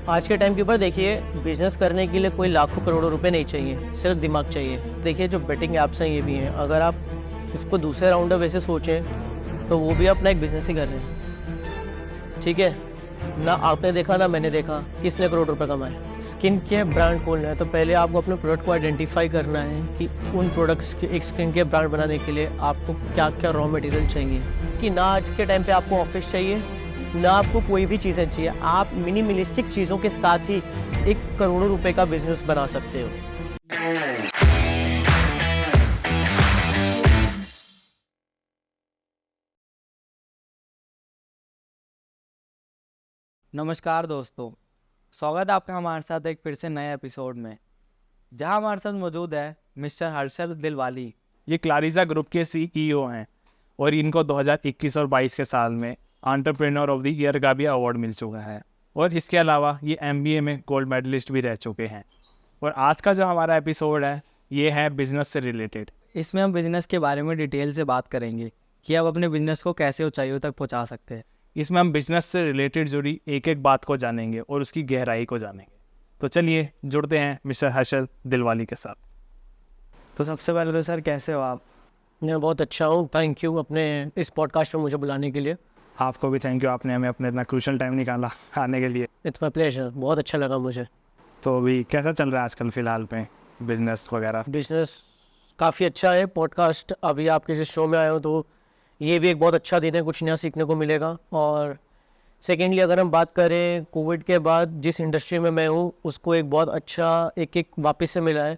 आज के टाइम के ऊपर देखिए, बिजनेस करने के लिए कोई लाखों करोड़ों रुपए नहीं चाहिए, सिर्फ दिमाग चाहिए। देखिए जो बेटिंग ऐप्स हैं ये भी हैं, अगर आप इसको दूसरे राउंडर वैसे सोचें तो वो भी अपना एक बिजनेस ही कर रहे हैं, ठीक है। ना आपने देखा ना मैंने देखा, किसने करोड़ रुपए कमाए। स्किन केयर ब्रांड खोलना है तो पहले आपको अपने प्रोडक्ट को आइडेंटिफाई करना है कि उन प्रोडक्ट्स के एक स्किन केयर ब्रांड बनाने के लिए आपको क्या क्या रॉ मटेरियल चाहिए। कि ना आज के टाइम पे आपको ऑफिस चाहिए, ना आपको कोई भी चीज़ें चाहिए, आप मिनिमलिस्टिक चीज़ों के साथ ही एक करोड़ों रुपए का बिजनेस बना सकते हो। नमस्कार दोस्तों, स्वागत है आपका हमारे साथ एक फिर से नए एपिसोड में, जहां हमारे साथ मौजूद है मिस्टर हर्षल दिलवाली। ये क्लारिसा ग्रुप के सीईओ हैं और इनको 2021 और 22 के साल में एंटरप्रेन्योर ऑफ द ईयर का भी अवार्ड मिल चुका है और इसके अलावा ये एमबीए में गोल्ड मेडलिस्ट भी रह चुके हैं। और आज का जो हमारा एपिसोड है ये है बिजनेस से रिलेटेड। इसमें हम बिजनेस के बारे में डिटेल से बात करेंगे कि आप अपने बिजनेस को कैसे ऊंचाइयों तक पहुंचा सकते हैं। इसमें हम बिजनेस से रिलेटेड जुड़ी एक एक बात को जानेंगे और उसकी गहराई को जानेंगे। तो चलिए जुड़ते हैं मिस्टर हर्षल दिलवाली के साथ। तो सबसे पहले तो सर कैसे हो आप? मैं बहुत अच्छा हूँ, थैंक यू अपने इस पॉडकास्ट पर मुझे बुलाने के लिए। आपको भी थैंक यू, आपने हमें अपने इतना क्रूशल टाइम निकाला आने के लिए। इट्स माय प्लेजर, बहुत अच्छा लगा मुझे। तो अभी कैसा चल रहा है आजकल फ़िलहाल पे बिजनेस वगैरह? बिजनेस काफ़ी अच्छा है। पॉडकास्ट अभी आपके जिस शो में आए हो तो ये भी एक बहुत अच्छा दिन है, कुछ नया सीखने को मिलेगा। और सेकेंडली अगर हम बात करें, कोविड के बाद जिस इंडस्ट्री में मैं हूँ उसको एक बहुत अच्छा एक वापस से मिला है,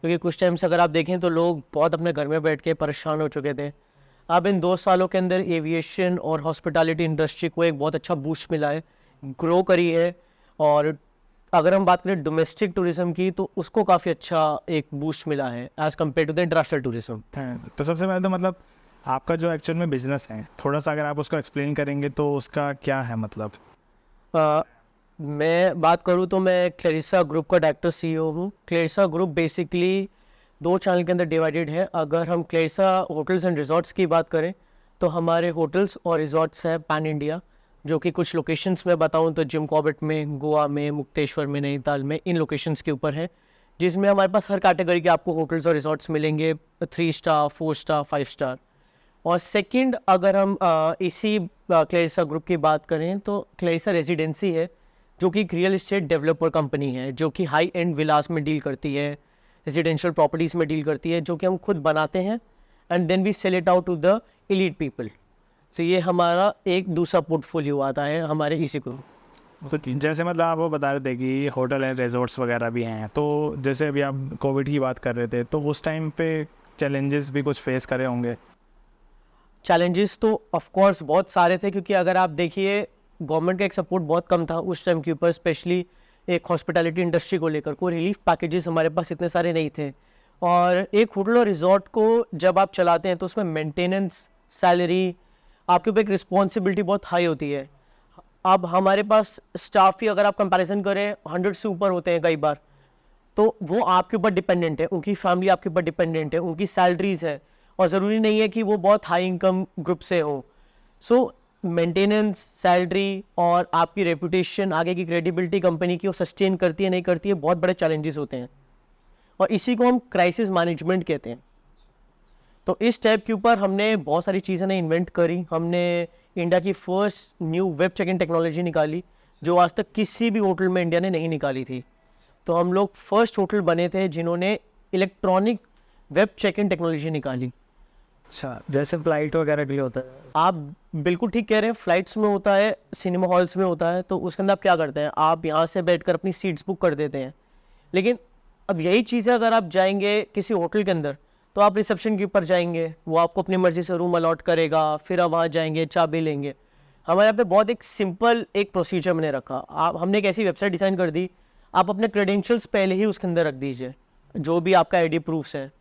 क्योंकि कुछ टाइम से अगर आप देखें तो लोग बहुत अपने घर में बैठ के परेशान हो चुके थे। अब इन 2 सालों के अंदर एविएशन और हॉस्पिटैलिटी इंडस्ट्री को एक बहुत अच्छा बूस्ट मिला है, ग्रो करी है। और अगर हम बात करें डोमेस्टिक टूरिज्म की तो उसको काफ़ी अच्छा एक बूस्ट मिला है as compared to the international tourism. तो सबसे पहले तो मतलब आपका जो एक्चुअल में बिजनेस है, थोड़ा सा अगर आप उसको एक्सप्लेन करेंगे तो उसका क्या है मतलब? मैं बात करूँ तो मैं क्लेरिसा ग्रुप का डायरेक्टर सीईओ हूँ। क्लेरिसा ग्रुप बेसिकली 2 चैनल के अंदर डिवाइडेड है। अगर हम क्लेरिसा होटल्स एंड रिजॉर्ट्स की बात करें तो हमारे होटल्स और रिजॉर्ट्स हैं पैन इंडिया, जो कि कुछ लोकेशंस में बताऊँ तो जिम कॉर्बेट में, गोवा में, मुक्तेश्वर में, नैनीताल में, इन लोकेशंस के ऊपर है, जिसमें हमारे पास हर कैटेगरी के आपको होटल्स और रिजॉर्ट्स मिलेंगे, 3 स्टार, 4 स्टार, 5 स्टार। और सेकंड अगर हम इसी क्लेरिसा ग्रुप की बात करें तो क्लेरिसा रेजिडेंसी है, जो कि एक रियल इस्टेट डेवलपर कंपनी है, जो कि हाई एंड विलास में डील करती है, रेजिडेंशियल प्रॉपर्टीज़ में डील करती है, जो कि हम खुद बनाते हैं and then we sell it out to the elite people. So ये हमारा एक दूसरा पोर्टफोलियो आता है हमारे इसी ग्रुप। तो जैसे मतलब आप वो बता रहे थे कि होटल एंड रिजॉर्ट्स वगैरह भी हैं, तो जैसे अभी आप कोविड की बात कर रहे थे तो उस टाइम पे चैलेंजेस भी कुछ फेस करे होंगे? चैलेंजेस तो ऑफ कोर्स बहुत सारे थे, क्योंकि अगर आप देखिए गवर्नमेंट का एक सपोर्ट बहुत कम था उस टाइम के ऊपर, स्पेशली एक हॉस्पिटैलिटी इंडस्ट्री को लेकर। कोई रिलीफ पैकेजेस हमारे पास इतने सारे नहीं थे। और एक होटल और रिजॉर्ट को जब आप चलाते हैं तो उसमें मेंटेनेंस, सैलरी, आपके ऊपर एक रिस्पॉन्सिबिलिटी बहुत हाई होती है। अब हमारे पास स्टाफ ही अगर आप कंपैरिजन करें 100 से ऊपर होते हैं कई बार, तो वो आपके ऊपर डिपेंडेंट है, उनकी फैमिली आपके ऊपर डिपेंडेंट है, उनकी सैलरीज है, और ज़रूरी नहीं है कि वो बहुत हाई इनकम ग्रुप से हो। सो मेंटेनेंस, सैलरी और आपकी रेपुटेशन, आगे की क्रेडिबिलिटी कंपनी की वो सस्टेन करती है नहीं करती है, बहुत बड़े चैलेंजेस होते हैं। और इसी को हम क्राइसिस मैनेजमेंट कहते हैं। तो इस टाइप के ऊपर हमने बहुत सारी चीज़ें ने इन्वेंट करी। हमने इंडिया की first new web check in technology निकाली, जो आज तक किसी भी होटल में इंडिया ने नहीं निकाली थी। तो हम लोग फर्स्ट होटल बने थे जिन्होंने electronic web check in technology निकाली। अच्छा, जैसे फ्लाइट वगैरह के लिए होता है? आप बिल्कुल ठीक कह रहे हैं, फ्लाइट्स में होता है, सिनेमा हॉल्स में होता है। तो उसके अंदर आप क्या करते हैं, आप यहाँ से बैठकर अपनी सीट्स बुक कर देते हैं। लेकिन अब यही चीज़ है, अगर आप जाएंगे किसी होटल के अंदर तो आप रिसेप्शन के ऊपर जाएंगे, वो आपको अपनी मर्ज़ी से रूम अलॉट करेगा, फिर आप वहाँ जाएंगे, चाबी लेंगे। हमारे यहाँ पे बहुत एक सिंपल एक प्रोसीजर मैंने रखा। हमने एक ऐसी वेबसाइट डिज़ाइन कर दी, आप अपने क्रेडेंशियल्स पहले ही उसके अंदर रख दीजिए, जो भी आपका आईडी प्रूफ्स हैं।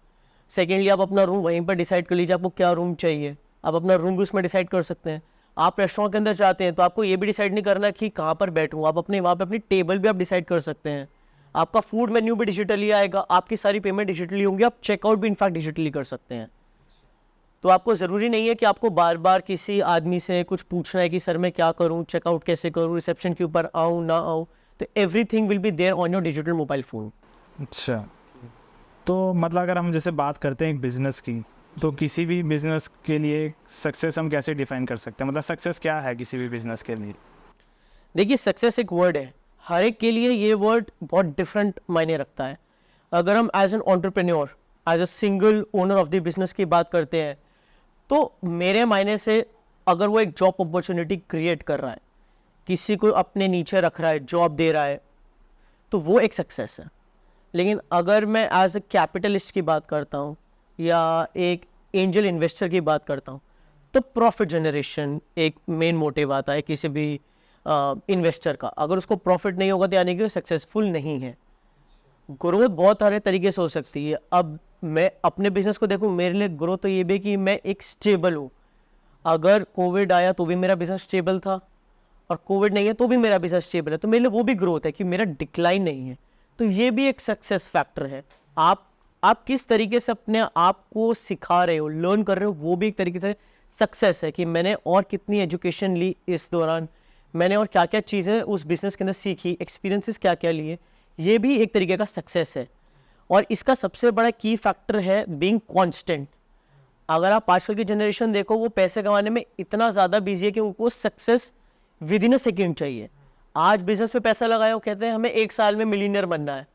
सेकेंडली आप अपना रूम वहीं पर डिसाइड कर लीजिए आपको क्या रूम चाहिए, आप अपना रूम भी उसमें डिसाइड कर सकते हैं। आप रेस्टोरेंट के अंदर जाते हैं तो आपको ये भी डिसाइड नहीं करना कि कहाँ पर बैठूँ, आप अपने वहाँ पर अपनी टेबल भी आप डिसाइड कर सकते हैं। आपका फूड मेन्यू भी डिजिटली आएगा, आपकी सारी पेमेंट डिजिटली होंगी, आप चेकआउट भी इनफैक्ट डिजिटली कर सकते हैं। तो आपको ज़रूरी नहीं है कि आपको बार बार किसी आदमी से कुछ पूछना है कि सर मैं क्या करूँ, चेकआउट कैसे करूँ, रिसेप्शन के ऊपर आऊँ ना आऊँ। तो everything will be there on your digital mobile phone. अच्छा, तो मतलब अगर हम जैसे बात करते हैं एक बिज़नेस की, तो किसी भी बिज़नेस के लिए सक्सेस हम कैसे डिफाइन कर सकते हैं? मतलब सक्सेस क्या है किसी भी बिज़नेस के लिए? देखिए सक्सेस एक वर्ड है, हर एक के लिए ये वर्ड बहुत डिफरेंट मायने रखता है। अगर हम as an entrepreneur, as a single owner of the business की बात करते हैं, तो मेरे मायने से अगर वो एक जॉब अपॉर्चुनिटी क्रिएट कर रहा है, किसी को अपने नीचे रख रहा है, जॉब दे रहा है, तो वो एक सक्सेस है। लेकिन अगर मैं एज ए कैपिटलिस्ट की बात करता हूँ या एक एंजल इन्वेस्टर की बात करता हूँ, तो प्रॉफिट जनरेशन एक मेन मोटिव आता है किसी भी इन्वेस्टर का। अगर उसको प्रॉफिट नहीं होगा तो यानी कि वो सक्सेसफुल नहीं है। ग्रोथ बहुत सारे तरीके से हो सकती है। अब मैं अपने बिजनेस को देखूँ, मेरे लिए ग्रोथ तो ये भी कि मैं एक स्टेबल हूँ। अगर कोविड आया तो भी मेरा बिजनेस स्टेबल था, और कोविड नहीं है तो भी मेरा बिजनेस स्टेबल है, तो मेरे लिए वो भी ग्रोथ है कि मेरा डिक्लाइन नहीं है। तो ये भी एक सक्सेस फैक्टर है। आप किस तरीके से अपने आप को सिखा रहे हो, लर्न कर रहे हो, वो भी एक तरीके से सक्सेस है कि मैंने और कितनी एजुकेशन ली इस दौरान, मैंने और क्या क्या चीज़ें उस बिज़नेस के अंदर सीखी, एक्सपीरियंसेस क्या क्या लिए, ये भी एक तरीके का सक्सेस है। और इसका सबसे बड़ा की फैक्टर है बीइंग कांस्टेंट। अगर आप आजकल की जनरेशन देखो, वो पैसे कमाने में इतना ज़्यादा बिजी है कि उनको success with in a second चाहिए। आज बिजनेस पे पैसा लगाया, वो कहते हैं हमें 1 साल में मिलीनियर बनना है,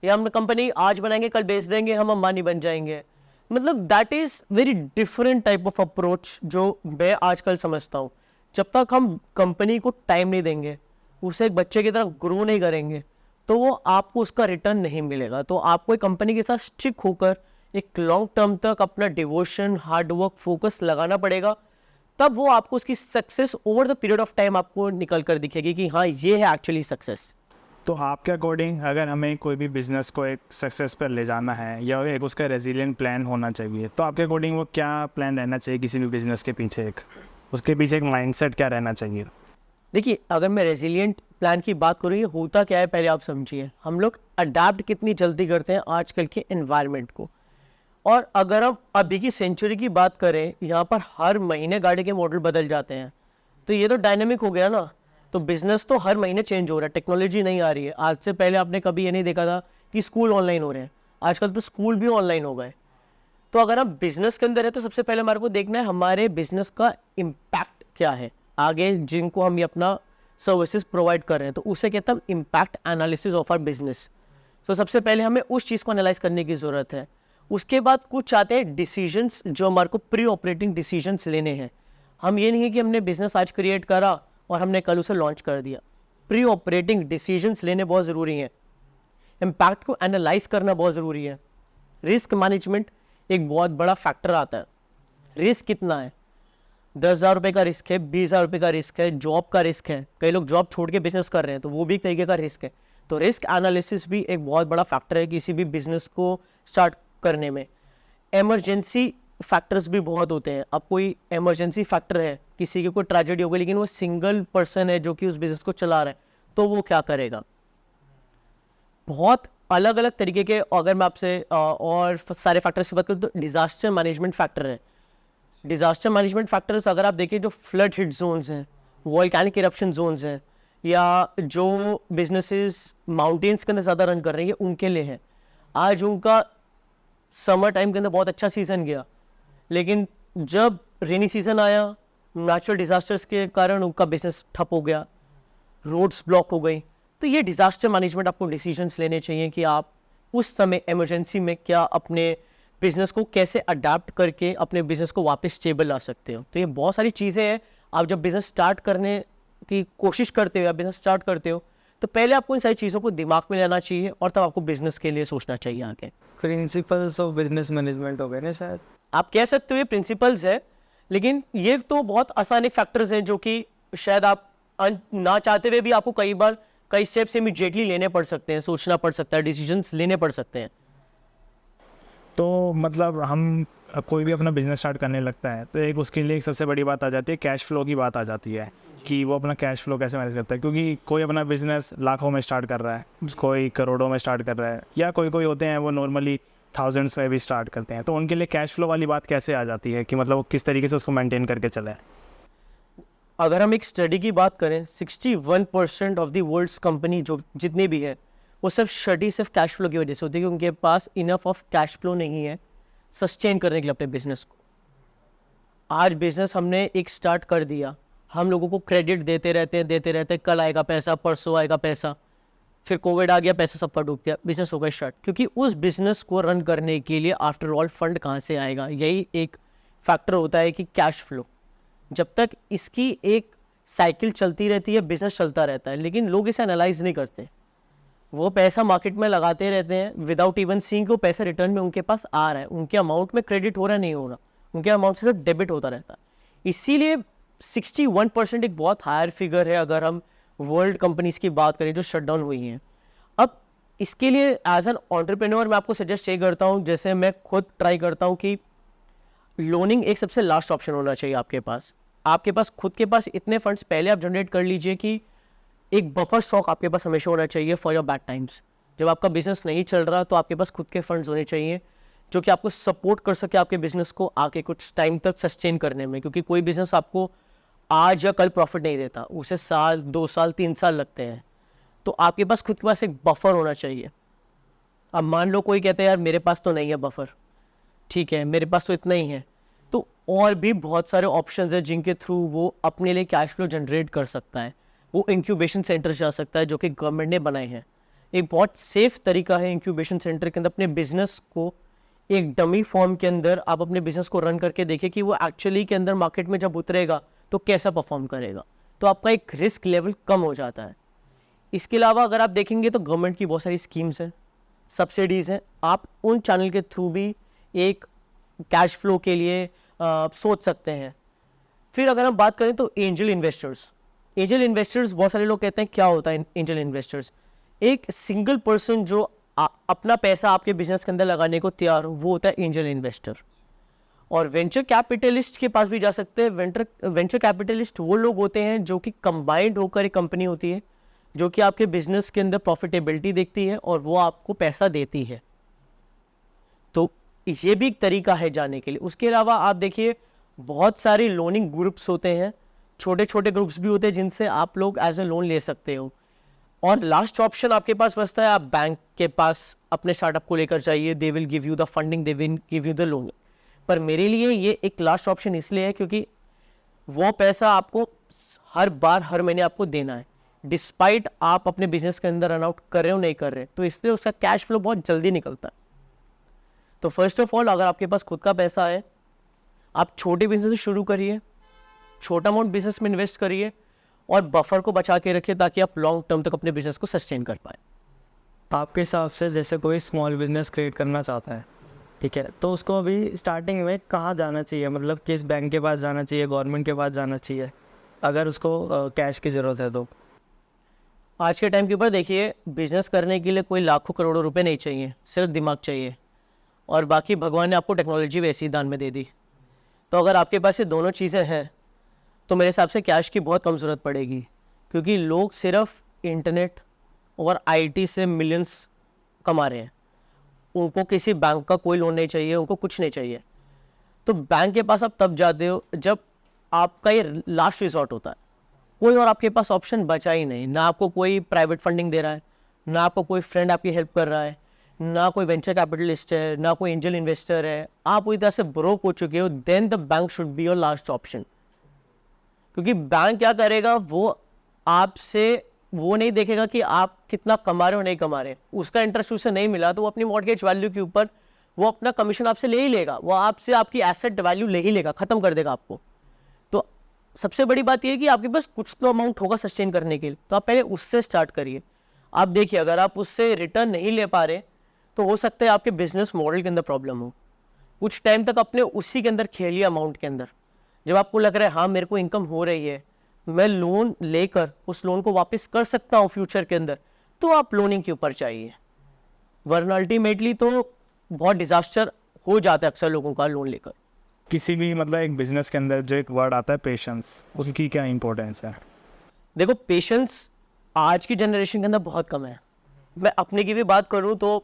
या हम कंपनी आज बनाएंगे कल बेच देंगे, हम अंबानी बन जाएंगे। मतलब that is very different type of approach जो मैं आजकल समझता हूँ। जब तक हम कंपनी को टाइम नहीं देंगे, उसे एक बच्चे की तरह ग्रो नहीं करेंगे, तो वो आपको उसका रिटर्न नहीं मिलेगा। तो आपको एक कंपनी के साथ स्टिक होकर एक लॉन्ग टर्म तक अपना डिवोशन, हार्ड वर्क, फोकस लगाना पड़ेगा, तब वो आपको उसकी success over the period of time आपको निकल कर दिखेगी कि हाँ ये है एक्चुअली सक्सेस। तो आपके अकॉर्डिंग अगर हमें कोई भी बिज़नेस को एक सक्सेस पर ले जाना है या एक उसका रेजिलिएंट प्लान होना चाहिए, तो आपके अकॉर्डिंग वो क्या प्लान रहना चाहिए किसी भी बिज़नेस के पीछे? उसके पीछे एक माइंडसेट क्या रहना चाहिए? देखिए, अगर मैं रेजिलिएंट प्लान की बात करूँ, ये होता क्या है पहले आप समझिए। हम लोग अडाप्ट कितनी जल्दी करते हैं आजकल के एनवायरनमेंट को। और अगर हम अभी की सेंचुरी की बात करें, यहाँ पर हर महीने गाड़ी के मॉडल बदल जाते हैं, तो ये तो डायनेमिक हो गया ना। तो बिजनेस तो हर महीने चेंज हो रहा है, टेक्नोलॉजी नहीं आ रही है। आज से पहले आपने कभी ये नहीं देखा था कि स्कूल ऑनलाइन हो रहे हैं, आजकल तो स्कूल भी ऑनलाइन हो गए। तो अगर हम बिजनेस के अंदर है, तो सबसे पहले हमारे को देखना है हमारे बिजनेस का इम्पैक्ट क्या है आगे, जिनको हम ये अपना सर्विसेज प्रोवाइड कर रहे हैं, तो उसे कहते हैं impact analysis of our business. तो सबसे पहले हमें उस चीज़ को एनालाइज करने की ज़रूरत है। उसके बाद कुछ आते हैं डिसीजंस, जो हमारे को प्री ऑपरेटिंग डिसीजंस लेने हैं। हम ये नहीं है कि हमने बिजनेस आज क्रिएट करा और हमने कल उसे लॉन्च कर दिया। प्री ऑपरेटिंग डिसीजंस लेने बहुत ज़रूरी हैं। इम्पैक्ट को एनालाइज करना बहुत ज़रूरी है। रिस्क मैनेजमेंट एक बहुत बड़ा फैक्टर आता है। रिस्क कितना है? 10,000 रुपये का रिस्क है, 20,000 रुपये का रिस्क है, जॉब का रिस्क है। कई लोग जॉब छोड़ के बिजनेस कर रहे हैं, तो वो भी एक तरीके का रिस्क है। तो रिस्क एनालिसिस भी एक बहुत बड़ा फैक्टर है किसी भी बिजनेस को स्टार्ट करने में। एमरजेंसी फैक्टर्स भी बहुत होते हैं। अब कोई एमरजेंसी फैक्टर है, किसी की कोई ट्रेजेडी हो गई, लेकिन वो सिंगल पर्सन है जो कि उस बिजनेस को चला रहा है, तो वो क्या करेगा? बहुत अलग अलग तरीके के, अगर मैं आपसे और सारे फैक्टर्स की बात करूँ, तो डिजास्टर मैनेजमेंट फैक्टर है। डिजास्टर मैनेजमेंट फैक्टर्स अगर आप देखिए, जो फ्लड हिट जोन्स हैं, वॉल्केनिक इरप्शन जोन्स हैं, या जो बिजनेसेस माउंटेन्स के अंदर ज़्यादा रन कर रही है, उनके लिए है। आज उनका समर टाइम के अंदर बहुत अच्छा सीज़न गया, लेकिन जब रेनी सीज़न आया, नेचुरल डिजास्टर्स के कारण उनका बिजनेस ठप हो गया, रोड्स ब्लॉक हो गई। तो ये डिजास्टर मैनेजमेंट आपको डिसीजंस लेने चाहिए कि आप उस समय इमरजेंसी में क्या अपने बिजनेस को कैसे अडाप्ट करके अपने बिजनेस को वापस स्टेबल ला सकते हो। तो ये बहुत सारी चीज़ें हैं। आप जब बिजनेस स्टार्ट करने की कोशिश करते हो या बिजनेस स्टार्ट करते हो, तो पहले आपको इन सारी चीज़ों को दिमाग में लेना चाहिए और तब आपको बिजनेस के लिए सोचना चाहिए आगे। प्रिंसिपल्स ऑफ बिजनेस मैनेजमेंट हो गए ना शायद। आप कह सकते हो ये प्रिंसिपल्स है, लेकिन ये तो बहुत आसान एक फैक्टर्स हैं जो कि शायद आप ना चाहते हुए भी आपको कई बार कई स्टेप्स इमीडिएटली लेने पड़ सकते हैं, सोचना पड़ सकता है, डिसीजंस लेने पड़ सकते हैं। तो मतलब हम कोई भी अपना बिजनेस स्टार्ट करने लगता है, तो एक उसके लिए एक सबसे बड़ी बात आ जाती है, कैश फ्लो की बात आ जाती है कि वो अपना कैश फ्लो कैसे मैनेज करता है। क्योंकि कोई अपना बिजनेस लाखों में स्टार्ट कर रहा है, कोई करोड़ों में स्टार्ट कर रहा है, या कोई होते हैं वो नॉर्मली थाउजेंड्स में भी स्टार्ट करते हैं। तो उनके लिए कैश फ्लो वाली बात कैसे आ जाती है कि मतलब वो किस तरीके से उसको मेंटेन करके चले? अगर हम एक स्टडी की बात करें, 61% ऑफ द वर्ल्ड्स कंपनी जो जितनी भी है वो सिर्फ कैश फ्लो की वजह से होती है, कि उनके पास इनफ ऑफ कैश फ्लो नहीं है सस्टेन करने के लिए अपने बिजनेस को। आज बिजनेस हमने एक स्टार्ट कर दिया, हम लोगों को क्रेडिट देते रहते हैं, कल आएगा पैसा, परसों आएगा पैसा, फिर कोविड आ गया, पैसा सबका डूब गया, बिजनेस हो गया शट। क्योंकि उस बिजनेस को रन करने के लिए आफ्टर ऑल फंड कहाँ से आएगा, यही एक फैक्टर होता है कि कैश फ्लो। जब तक इसकी एक साइकिल चलती रहती है, बिजनेस चलता रहता है, लेकिन लोग इसे एनालाइज नहीं करते। वो पैसा मार्केट में लगाते रहते हैं विदाउट इवन सीइंग को पैसा रिटर्न में उनके पास आ रहा है, उनके अमाउंट में क्रेडिट हो रहा नहीं हो रहा, उनके अमाउंट से सिर्फ डेबिट होता रहता है। इसीलिए 61% एक बहुत हायर फिगर है अगर हम वर्ल्ड कंपनीज की बात करें जो शटडाउन हुई हैं। अब इसके लिए एज एन एंटरप्रेन्योर मैं आपको सजेस्ट ये करता हूँ, जैसे मैं खुद ट्राई करता हूँ कि लोनिंग एक सबसे लास्ट ऑप्शन होना चाहिए आपके पास। आपके पास खुद के पास इतने फंड्स पहले आप जनरेट कर लीजिए कि एक बफर स्टॉक आपके पास हमेशा होना चाहिए फॉर योर बैड टाइम्स। जब आपका बिजनेस नहीं चल रहा तो आपके पास खुद के फंड्स होने चाहिए जो कि आपको सपोर्ट कर सके आपके बिजनेस को आगे कुछ टाइम तक सस्टेन करने में। क्योंकि कोई बिजनेस आपको आज या कल प्रॉफिट नहीं देता, उसे साल, 2 साल, 3 साल लगते हैं। तो आपके पास खुद के पास एक बफर होना चाहिए। अब मान लो कोई कहता है यार मेरे पास तो नहीं है बफर, ठीक है मेरे पास तो इतना ही है, तो और भी बहुत सारे ऑप्शंस हैं जिनके थ्रू वो अपने लिए कैश फ्लो जनरेट कर सकता है। वो इंक्यूबेशन सेंटर जा सकता है जो कि गवर्नमेंट ने बनाए हैं। एक बहुत सेफ तरीका है इंक्यूबेशन सेंटर के अंदर अपने बिजनेस को एक डमी फॉर्म के अंदर आप अपने बिजनेस को रन करके देखिए कि वो एक्चुअली के अंदर मार्केट में जब उतरेगा तो कैसा परफॉर्म करेगा। तो आपका एक रिस्क लेवल कम हो जाता है। इसके अलावा अगर आप देखेंगे तो गवर्नमेंट की बहुत सारी स्कीम्स हैं, सब्सिडीज़ हैं, आप उन चैनल के थ्रू भी एक कैश फ्लो के लिए सोच सकते हैं। फिर अगर हम बात करें तो एंजल इन्वेस्टर्स बहुत सारे लोग कहते हैं क्या होता है एंजल इन्वेस्टर्स। एक सिंगल पर्सन जो अपना पैसा आपके बिजनेस के अंदर लगाने को तैयार हो, वो होता है एंजल इन्वेस्टर। और वेंचर कैपिटलिस्ट के पास भी जा सकते हैं। वेंचर कैपिटलिस्ट वो लोग होते हैं जो कि कंबाइंड होकर एक कंपनी होती है जो कि आपके बिजनेस के अंदर प्रॉफिटेबिलिटी देखती है और वो आपको पैसा देती है। तो ये भी एक तरीका है जाने के लिए। उसके अलावा आप देखिए बहुत सारे लोनिंग ग्रुप्स होते हैं, छोटे छोटे ग्रुप्स भी होते हैं जिनसे आप लोग एज ए लोन ले सकते हो। और लास्ट ऑप्शन आपके पास बचता है, आप बैंक के पास अपने स्टार्टअप को लेकर जाइए, they will give you the funding, they will give you the loan. पर मेरे लिए ये एक लास्ट ऑप्शन इसलिए है क्योंकि वो पैसा आपको हर बार हर महीने आपको देना है, डिस्पाइट आप अपने बिजनेस के अंदर रन आउट कर रहे हो नहीं कर रहे, तो इसलिए उसका कैश फ्लो बहुत जल्दी निकलता है। तो फर्स्ट ऑफ ऑल अगर आपके पास खुद का पैसा है, आप छोटे बिजनेस से शुरू करिए, छोटा अमाउंट बिजनेस में इन्वेस्ट करिए और बफर को बचा के रखिए ताकि आप लॉन्ग टर्म तक अपने बिजनेस को सस्टेन कर पाए। आपके हिसाब से जैसे कोई स्मॉल बिजनेस क्रिएट करना चाहता है, ठीक है, तो उसको अभी स्टार्टिंग में कहाँ जाना चाहिए? मतलब किस बैंक के पास जाना चाहिए, गवर्नमेंट के पास जाना चाहिए अगर उसको कैश की ज़रूरत है तो? आज के टाइम के ऊपर देखिए, बिजनेस करने के लिए कोई लाखों करोड़ों रुपए नहीं चाहिए, सिर्फ दिमाग चाहिए और बाकी भगवान ने आपको टेक्नोलॉजी वैसी दान में दे दी। तो अगर आपके पास ये दोनों चीज़ें हैं तो मेरे हिसाब से कैश की बहुत कम ज़रूरत पड़ेगी, क्योंकि लोग सिर्फ इंटरनेट और आईटी से मिलियंस कमा रहे हैं। उनको किसी बैंक का कोई लोन नहीं चाहिए, उनको कुछ नहीं चाहिए। तो बैंक के पास आप तब जाते हो जब आपका ये लास्ट रिजॉर्ट होता है, कोई और आपके पास ऑप्शन बचा ही नहीं। ना आपको कोई प्राइवेट फंडिंग दे रहा है, ना आपको कोई फ्रेंड आपकी हेल्प कर रहा है, ना कोई वेंचर कैपिटलिस्ट है, ना कोई एंजल इन्वेस्टर है, आप पूरी तरह से ब्रोक हो चुके हो, then the bank should be your last option. क्योंकि बैंक क्या करेगा, वो आपसे वो नहीं देखेगा कि आप कितना कमा रहे हो नहीं कमा रहे, उसका इंटरेस्ट उसे नहीं मिला तो वो अपनी मॉर्गेज वैल्यू के ऊपर वो अपना कमीशन आपसे ले ही लेगा, वो आपसे आपकी एसेट वैल्यू ले ही लेगा, ख़त्म कर देगा आपको। तो सबसे बड़ी बात यह है कि आपके पास कुछ तो अमाउंट होगा सस्टेन करने के लिए, तो आप पहले उससे स्टार्ट करिए। आप देखिए अगर आप उससे रिटर्न नहीं ले पा रहे तो हो सकता है आपके बिजनेस मॉडल के अंदर प्रॉब्लम हो। कुछ टाइम तक अपने उसी के अंदर खेलिए अमाउंट के अंदर। जब आपको लग रहा है हाँ मेरे को इनकम हो रही है, मैं लोन लेकर उस लोन को वापस कर सकता हूँ फ्यूचर के अंदर, तो आप लोनिंग के ऊपर चाहिए। वरना अल्टीमेटली तो बहुत डिजास्टर हो जाता है अक्सर लोगों का लोन लेकर। किसी भी मतलब एक बिजनेस के अंदर जो एक वर्ड आता है पेशेंस, उसकी क्या इंपॉर्टेंस है? देखो पेशेंस आज की जनरेशन के अंदर बहुत कम है। मैं अपने की भी बात करूँ तो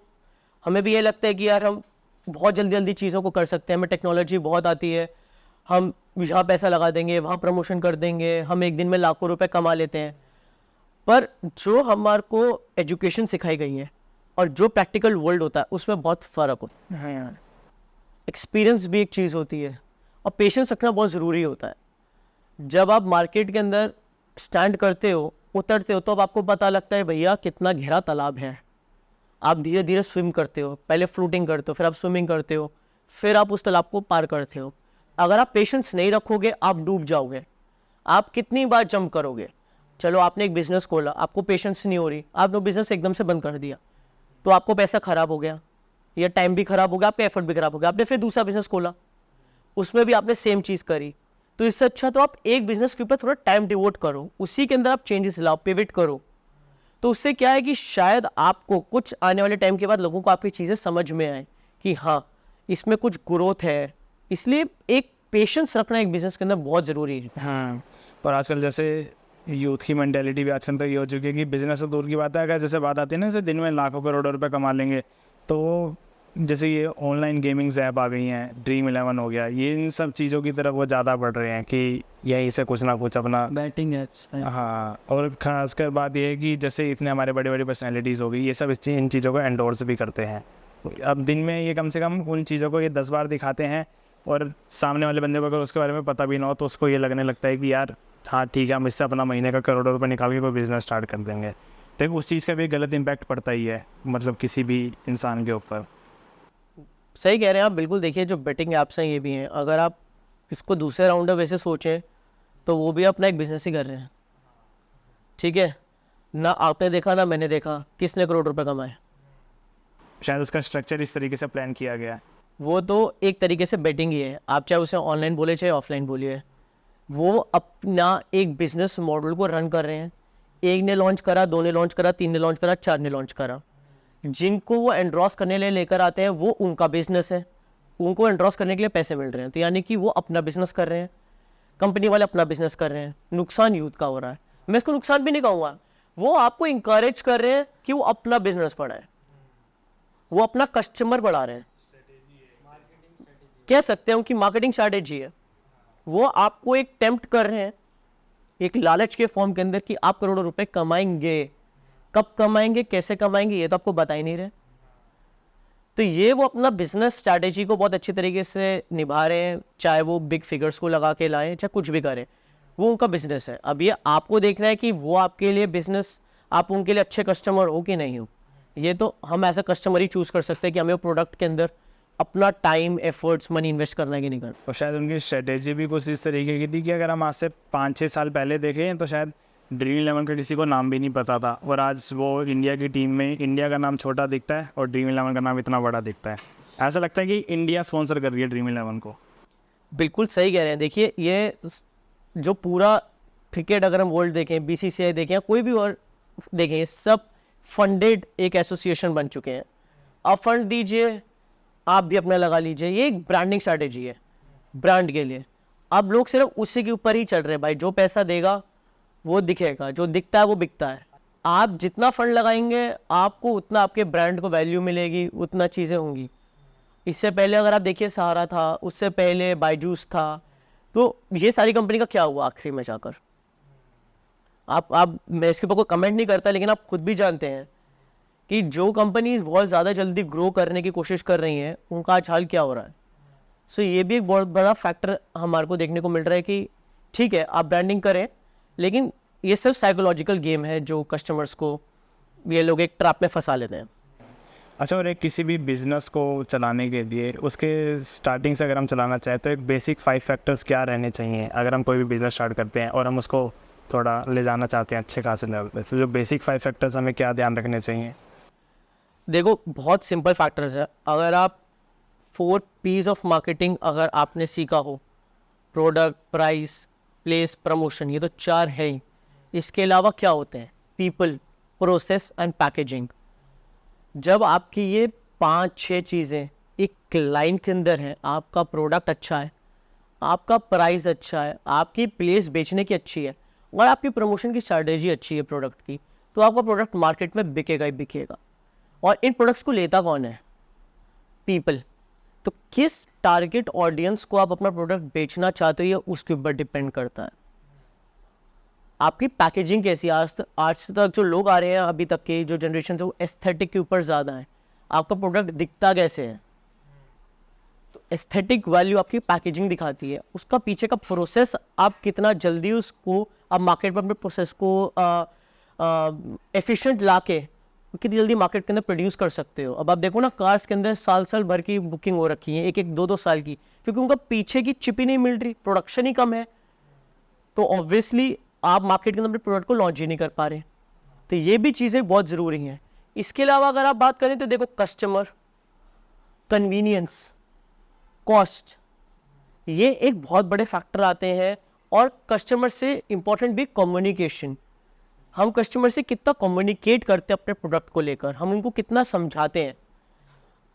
हमें भी ये लगता है कि यार हम बहुत जल्दी जल्दी चीज़ों को कर सकते हैं, हमें टेक्नोलॉजी बहुत आती है, हम यहाँ पैसा लगा देंगे, वहाँ प्रमोशन कर देंगे, हम एक दिन में लाखों रुपए कमा लेते हैं। पर जो हमारे को एजुकेशन सिखाई गई है और जो प्रैक्टिकल वर्ल्ड होता है उसमें बहुत फ़र्क होता है। हाँ यार, एक्सपीरियंस भी एक चीज़ होती है और पेशेंस रखना बहुत ज़रूरी होता है। जब आप मार्केट के अंदर स्टैंड करते हो, उतरते हो, तो अब आपको पता लगता है भैया कितना गहरा तालाब है। आप धीरे धीरे स्विम करते हो, पहले फ्लूटिंग करते हो, फिर आप स्विमिंग करते हो, फिर आप उस तालाब को पार करते हो। अगर आप पेशेंस नहीं रखोगे आप डूब जाओगे। आप कितनी बार जंप करोगे? चलो आपने एक बिज़नेस खोला, आपको पेशेंस नहीं हो रही, आपने बिज़नेस एकदम से बंद कर दिया, तो आपको पैसा ख़राब हो गया, या टाइम भी ख़राब हो गया, आपका एफर्ट भी ख़राब हो गया। आपने फिर दूसरा बिज़नेस खोला, उसमें भी आपने सेम चीज़ करी। तो इससे अच्छा तो आप एक बिज़नेस के ऊपर थोड़ा टाइम डिवोट करो, उसी के अंदर आप चेंजेस लाओ, पिवट करो। तो उससे क्या है कि शायद आपको कुछ आने वाले टाइम के बाद लोगों को आपकी चीज़ें समझ में आए कि हाँ इसमें कुछ ग्रोथ है। इसलिए एक पेशेंस रखना एक बिज़नेस के अंदर बहुत ज़रूरी है। हाँ, और आजकल जैसे यूथ की मेंटेलिटी भी आजकल तो ये हो चुकी है कि बिजनेस तो दूर की बात है, अगर जैसे बात आती है ना जैसे दिन में लाखों करोड़ों रुपए कमा लेंगे, तो जैसे ये ऑनलाइन गेमिंग्स ऐप आ गई हैं, ड्रीम11 हो गया, ये इन सब चीज़ों की तरफ वो ज़्यादा बढ़ रहे हैं कि यहीं से कुछ ना कुछ अपना। Betting apps. हाँ, और खासकर बात ये है कि जैसे इतने हमारे बड़े बड़े पर्सनैलिटीज़ हो गई, ये सब इन चीज़ों को एंडोर्स भी करते हैं। अब दिन में ये कम से कम उन चीज़ों को ये 10 बार दिखाते हैं, और सामने वाले बंदे को अगर उसके बारे में पता भी ना हो तो उसको ये लगने लगता है कि यार हाँ ठीक है, हम इससे अपना महीने का करोड़ों रुपये निकाल के कोई बिज़नेस स्टार्ट कर देंगे। तो उस चीज़ का भी गलत इम्पैक्ट पड़ता ही है, मतलब किसी भी इंसान के ऊपर। सही कह रहे हैं आप, बिल्कुल। देखिए जो बेटिंग ऐप्स हैं ये भी हैं, अगर आप इसको दूसरे राउंड में वैसे सोचें तो वो भी अपना एक बिज़नेस ही कर रहे हैं। ठीक है ना, आपने देखा ना मैंने देखा, किसने करोड़ रुपए कमाए? शायद उसका स्ट्रक्चर इस तरीके से प्लान किया गया है। वो तो एक तरीके से बेटिंग ही है, आप चाहे उसे ऑनलाइन बोले चाहे ऑफलाइन बोलिए। वो अपना एक बिजनेस मॉडल को रन कर रहे हैं। एक ने लॉन्च करा, 2 ने लॉन्च करा, 3 ने लॉन्च करा, 4 ने लॉन्च करा। जिनको वो एंड्रॉस करने लिए लेकर आते हैं वो उनका बिजनेस है, उनको एंड्रॉस करने के लिए पैसे मिल रहे हैं। तो यानी कि वो अपना बिजनेस कर रहे हैं, कंपनी वाले अपना बिजनेस कर रहे हैं। नुकसान यूथ का हो रहा है। मैं इसको नुकसान भी नहीं कहूँगा, वो आपको इंकरेज कर रहे हैं कि वो अपना बिजनेस बढ़ाए, वो अपना कस्टमर बढ़ा रहे हैं। कह सकते हैं कि मार्केटिंग स्ट्रैटेजी है। वो आपको एक टेम्प्ट कर रहे हैं एक लालच के फॉर्म के अंदर कि आप करोड़ों रुपए कमाएंगे। कब कमाएंगे, कैसे कमाएंगे, ये तो आपको बता ही नहीं रहे। तो ये वो अपना बिजनेस स्ट्रैटेजी को बहुत अच्छी तरीके से निभा रहे हैं, चाहे वो बिग फिगर्स को लगा के लाएं चाहे कुछ भी करें, वो उनका बिजनेस है। अब ये आपको देखना है कि वो आपके लिए बिजनेस, आप उनके लिए अच्छे कस्टमर हो कि नहीं हो। ये तो हम एज अ कस्टमर ही चूज़ कर सकते हैं कि हमें वो प्रोडक्ट के अंदर अपना टाइम, एफर्ट्स, मनी इन्वेस्ट करना है कि नहीं करना। और शायद उनकी स्ट्रेटेजी भी कुछ इस तरीके की थी कि अगर हम आज से 5-6 साल पहले देखें तो शायद ड्रीम11 का किसी को नाम भी नहीं पता था, और आज वो इंडिया की टीम में इंडिया का नाम छोटा दिखता है और ड्रीम11 का नाम इतना बड़ा दिखता है। ऐसा लगता है कि इंडिया स्पॉन्सर कर रही है ड्रीम11 को। बिल्कुल सही कह रहे हैं। देखिए ये जो पूरा क्रिकेट अगर हम वर्ल्ड देखें, BCCI देखें या कोई भी और देखें, ये सब फंडेड एक एसोसिएशन बन चुके हैं। आप फंड दीजिए, आप भी अपना लगा लीजिए। ये एक ब्रांडिंग स्ट्रैटेजी है ब्रांड के लिए। अब लोग सिर्फ उसी के ऊपर ही चल रहे हैं भाई, जो पैसा देगा वो दिखेगा, जो दिखता है वो बिकता है। आप जितना फंड लगाएंगे आपको उतना आपके ब्रांड को वैल्यू मिलेगी, उतना चीज़ें होंगी। इससे पहले अगर आप देखिए सहारा था, उससे पहले बायजूस था, तो ये सारी कंपनी का क्या हुआ आखिरी में जाकर? आप मैं इसके ऊपर कोई कमेंट नहीं करता, लेकिन आप खुद भी जानते हैं कि जो कंपनीज बहुत ज़्यादा जल्दी ग्रो करने की कोशिश कर रही हैं उनका आज हाल क्या हो रहा है। सो ये भी एक बहुत बड़ा फैक्टर हमारे को देखने को मिल रहा है कि ठीक है आप ब्रांडिंग करें, लेकिन ये सिर्फ साइकोलॉजिकल गेम है जो कस्टमर्स को ये लोग एक ट्रैप में फंसा लेते हैं। अच्छा, और एक किसी भी बिज़नेस को चलाने के लिए उसके स्टार्टिंग से अगर हम चलाना चाहें तो एक बेसिक 5 फैक्टर्स क्या रहने चाहिए अगर हम कोई भी बिज़नेस स्टार्ट करते हैं और हम उसको थोड़ा ले जाना चाहते हैं अच्छे खासे लेवल पे, तो जो बेसिक 5 फैक्टर्स हमें क्या ध्यान रखने चाहिए? देखो बहुत सिंपल फैक्टर्स है। अगर आप 4 P's ऑफ मार्केटिंग अगर आपने सीखा हो, प्रोडक्ट, प्राइस, प्लेस, प्रमोशन, ये तो 4 है ही। इसके अलावा क्या होते हैं? People, process and packaging. जब आपकी ये 5-6 चीज़ें एक लाइन के अंदर है, आपका प्रोडक्ट अच्छा है, आपका प्राइस अच्छा है, आपकी प्लेस बेचने की अच्छी है और आपकी प्रमोशन की स्ट्रैटेजी अच्छी है प्रोडक्ट की, तो आपका प्रोडक्ट मार्केट में बिकेगा ही बिकेगा। और इन प्रोडक्ट्स को लेता कौन है? पीपल। तो किस टारगेट ऑडियंस को आप अपना प्रोडक्ट बेचना चाहते हो ये उसके ऊपर डिपेंड करता है। आपकी पैकेजिंग कैसी है। आज तक जो लोग आ रहे हैं अभी तक के जो जनरेशन है वो एस्थेटिक के ऊपर ज़्यादा है। आपका प्रोडक्ट दिखता कैसे है, तो एस्थेटिक वैल्यू आपकी पैकेजिंग दिखाती है। उसका पीछे का प्रोसेस आप कितना जल्दी उसको आप मार्केट पर अपने प्रोसेस को एफिशिएंट ला के कितनी जल्दी मार्केट के अंदर प्रोड्यूस कर सकते हो। अब आप देखो ना, कार्स के अंदर साल भर की बुकिंग हो रखी है, एक दो साल की, क्योंकि उनका पीछे की चिप ही नहीं मिल रही, प्रोडक्शन ही कम है। तो ऑब्वियसली आप मार्केट के अंदर अपने प्रोडक्ट को लॉन्च ही नहीं कर पा रहे। तो ये भी चीज़ें बहुत ज़रूरी हैं। इसके अलावा अगर आप बात करें तो देखो, कस्टमर, कन्वीनियंस, कॉस्ट, ये एक बहुत बड़े फैक्टर आते हैं। और कस्टमर से इम्पोर्टेंट भी कम्युनिकेशन। हम कस्टमर से कितना कम्युनिकेट करते हैं अपने प्रोडक्ट को लेकर, हम उनको कितना समझाते हैं।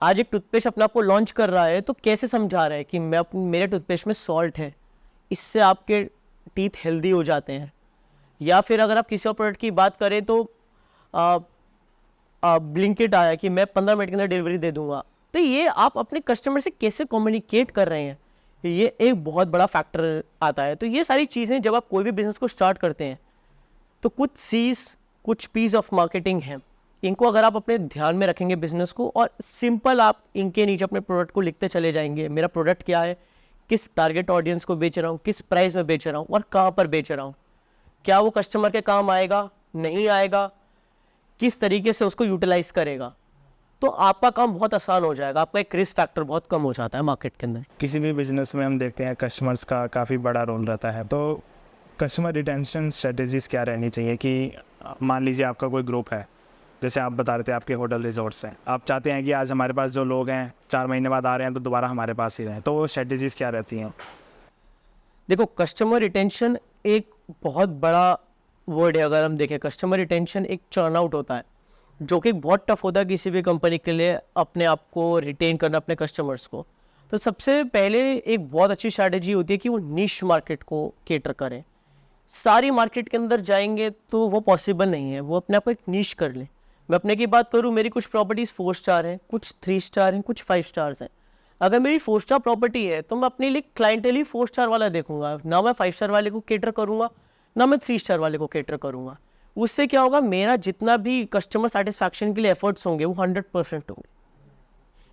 आज एक टूथपेस्ट अपने आप को लॉन्च कर रहा है तो कैसे समझा रहा है कि मेरे टूथपेस्ट में सॉल्ट है, इससे आपके टीथ हेल्दी हो जाते हैं। या फिर अगर आप किसी और प्रोडक्ट की बात करें तो ब्लिंकिट आया कि मैं 15 मिनट के अंदर डिलीवरी दे दूंगा। तो ये आप अपने कस्टमर से कैसे कम्युनिकेट कर रहे हैं, ये एक बहुत बड़ा फैक्टर आता है। तो ये सारी चीज़ें जब आप कोई भी बिजनेस को स्टार्ट करते हैं तो कुछ पीस ऑफ मार्केटिंग है, इनको अगर आप अपने ध्यान में रखेंगे बिजनेस को, और सिंपल आप इनके नीचे अपने प्रोडक्ट को लिखते चले जाएंगे, मेरा प्रोडक्ट क्या है, किस टारगेट ऑडियंस को बेच रहा हूँ, किस प्राइस में बेच रहा हूँ और कहाँ पर बेच रहा हूँ, क्या वो कस्टमर के काम आएगा, नहीं आएगा, किस तरीके से उसको यूटिलाइज करेगा, तो आपका काम बहुत आसान हो जाएगा। आपका एक रिस्क फैक्टर बहुत कम हो जाता है मार्केट के अंदर। किसी भी बिजनेस में हम देखते हैं कस्टमर्स का काफ़ी बड़ा रोल रहता है। तो कस्टमर रिटेंशन स्ट्रेटजीज क्या रहनी चाहिए कि मान लीजिए आपका कोई ग्रुप है, जैसे आप बता रहे थे आपके होटल रिजॉर्ट्स हैं, आप चाहते हैं कि आज हमारे पास जो लोग हैं 4 महीने बाद आ रहे हैं तो दोबारा हमारे पास ही रहें, तो वो स्ट्रेटजीज क्या रहती हैं? देखो, कस्टमर रिटेंशन एक बहुत बड़ा वर्ड है। अगर हम देखें, कस्टमर रिटेंशन एक चर्न आउट होता है जो कि बहुत टफ होता है किसी भी कंपनी के लिए अपने आप को रिटेन करना, अपने कस्टमर्स को। तो सबसे पहले एक बहुत अच्छी स्ट्रैटेजी होती है कि वो निश मार्केट को केटर करें। सारी मार्केट के अंदर जाएंगे तो वो पॉसिबल नहीं है, वो अपने आप को एक निश कर लें। मैं अपने की बात करूँ, मेरी कुछ प्रॉपर्टीज़ 4 स्टार हैं, कुछ 3 स्टार हैं, कुछ 5 स्टार्स हैं। अगर मेरी 4 स्टार प्रॉपर्टी है तो मैं अपने लिए क्लाइंटल ही 4 स्टार वाला देखूंगा, ना मैं 5 स्टार वाले को केटर करूंगा, ना मैं 3 स्टार वाले को केटर करूंगा। उससे क्या होगा, मेरा जितना भी कस्टमर सेटिस्फैक्शन के लिए एफर्ट्स होंगे वो 100% होंगे।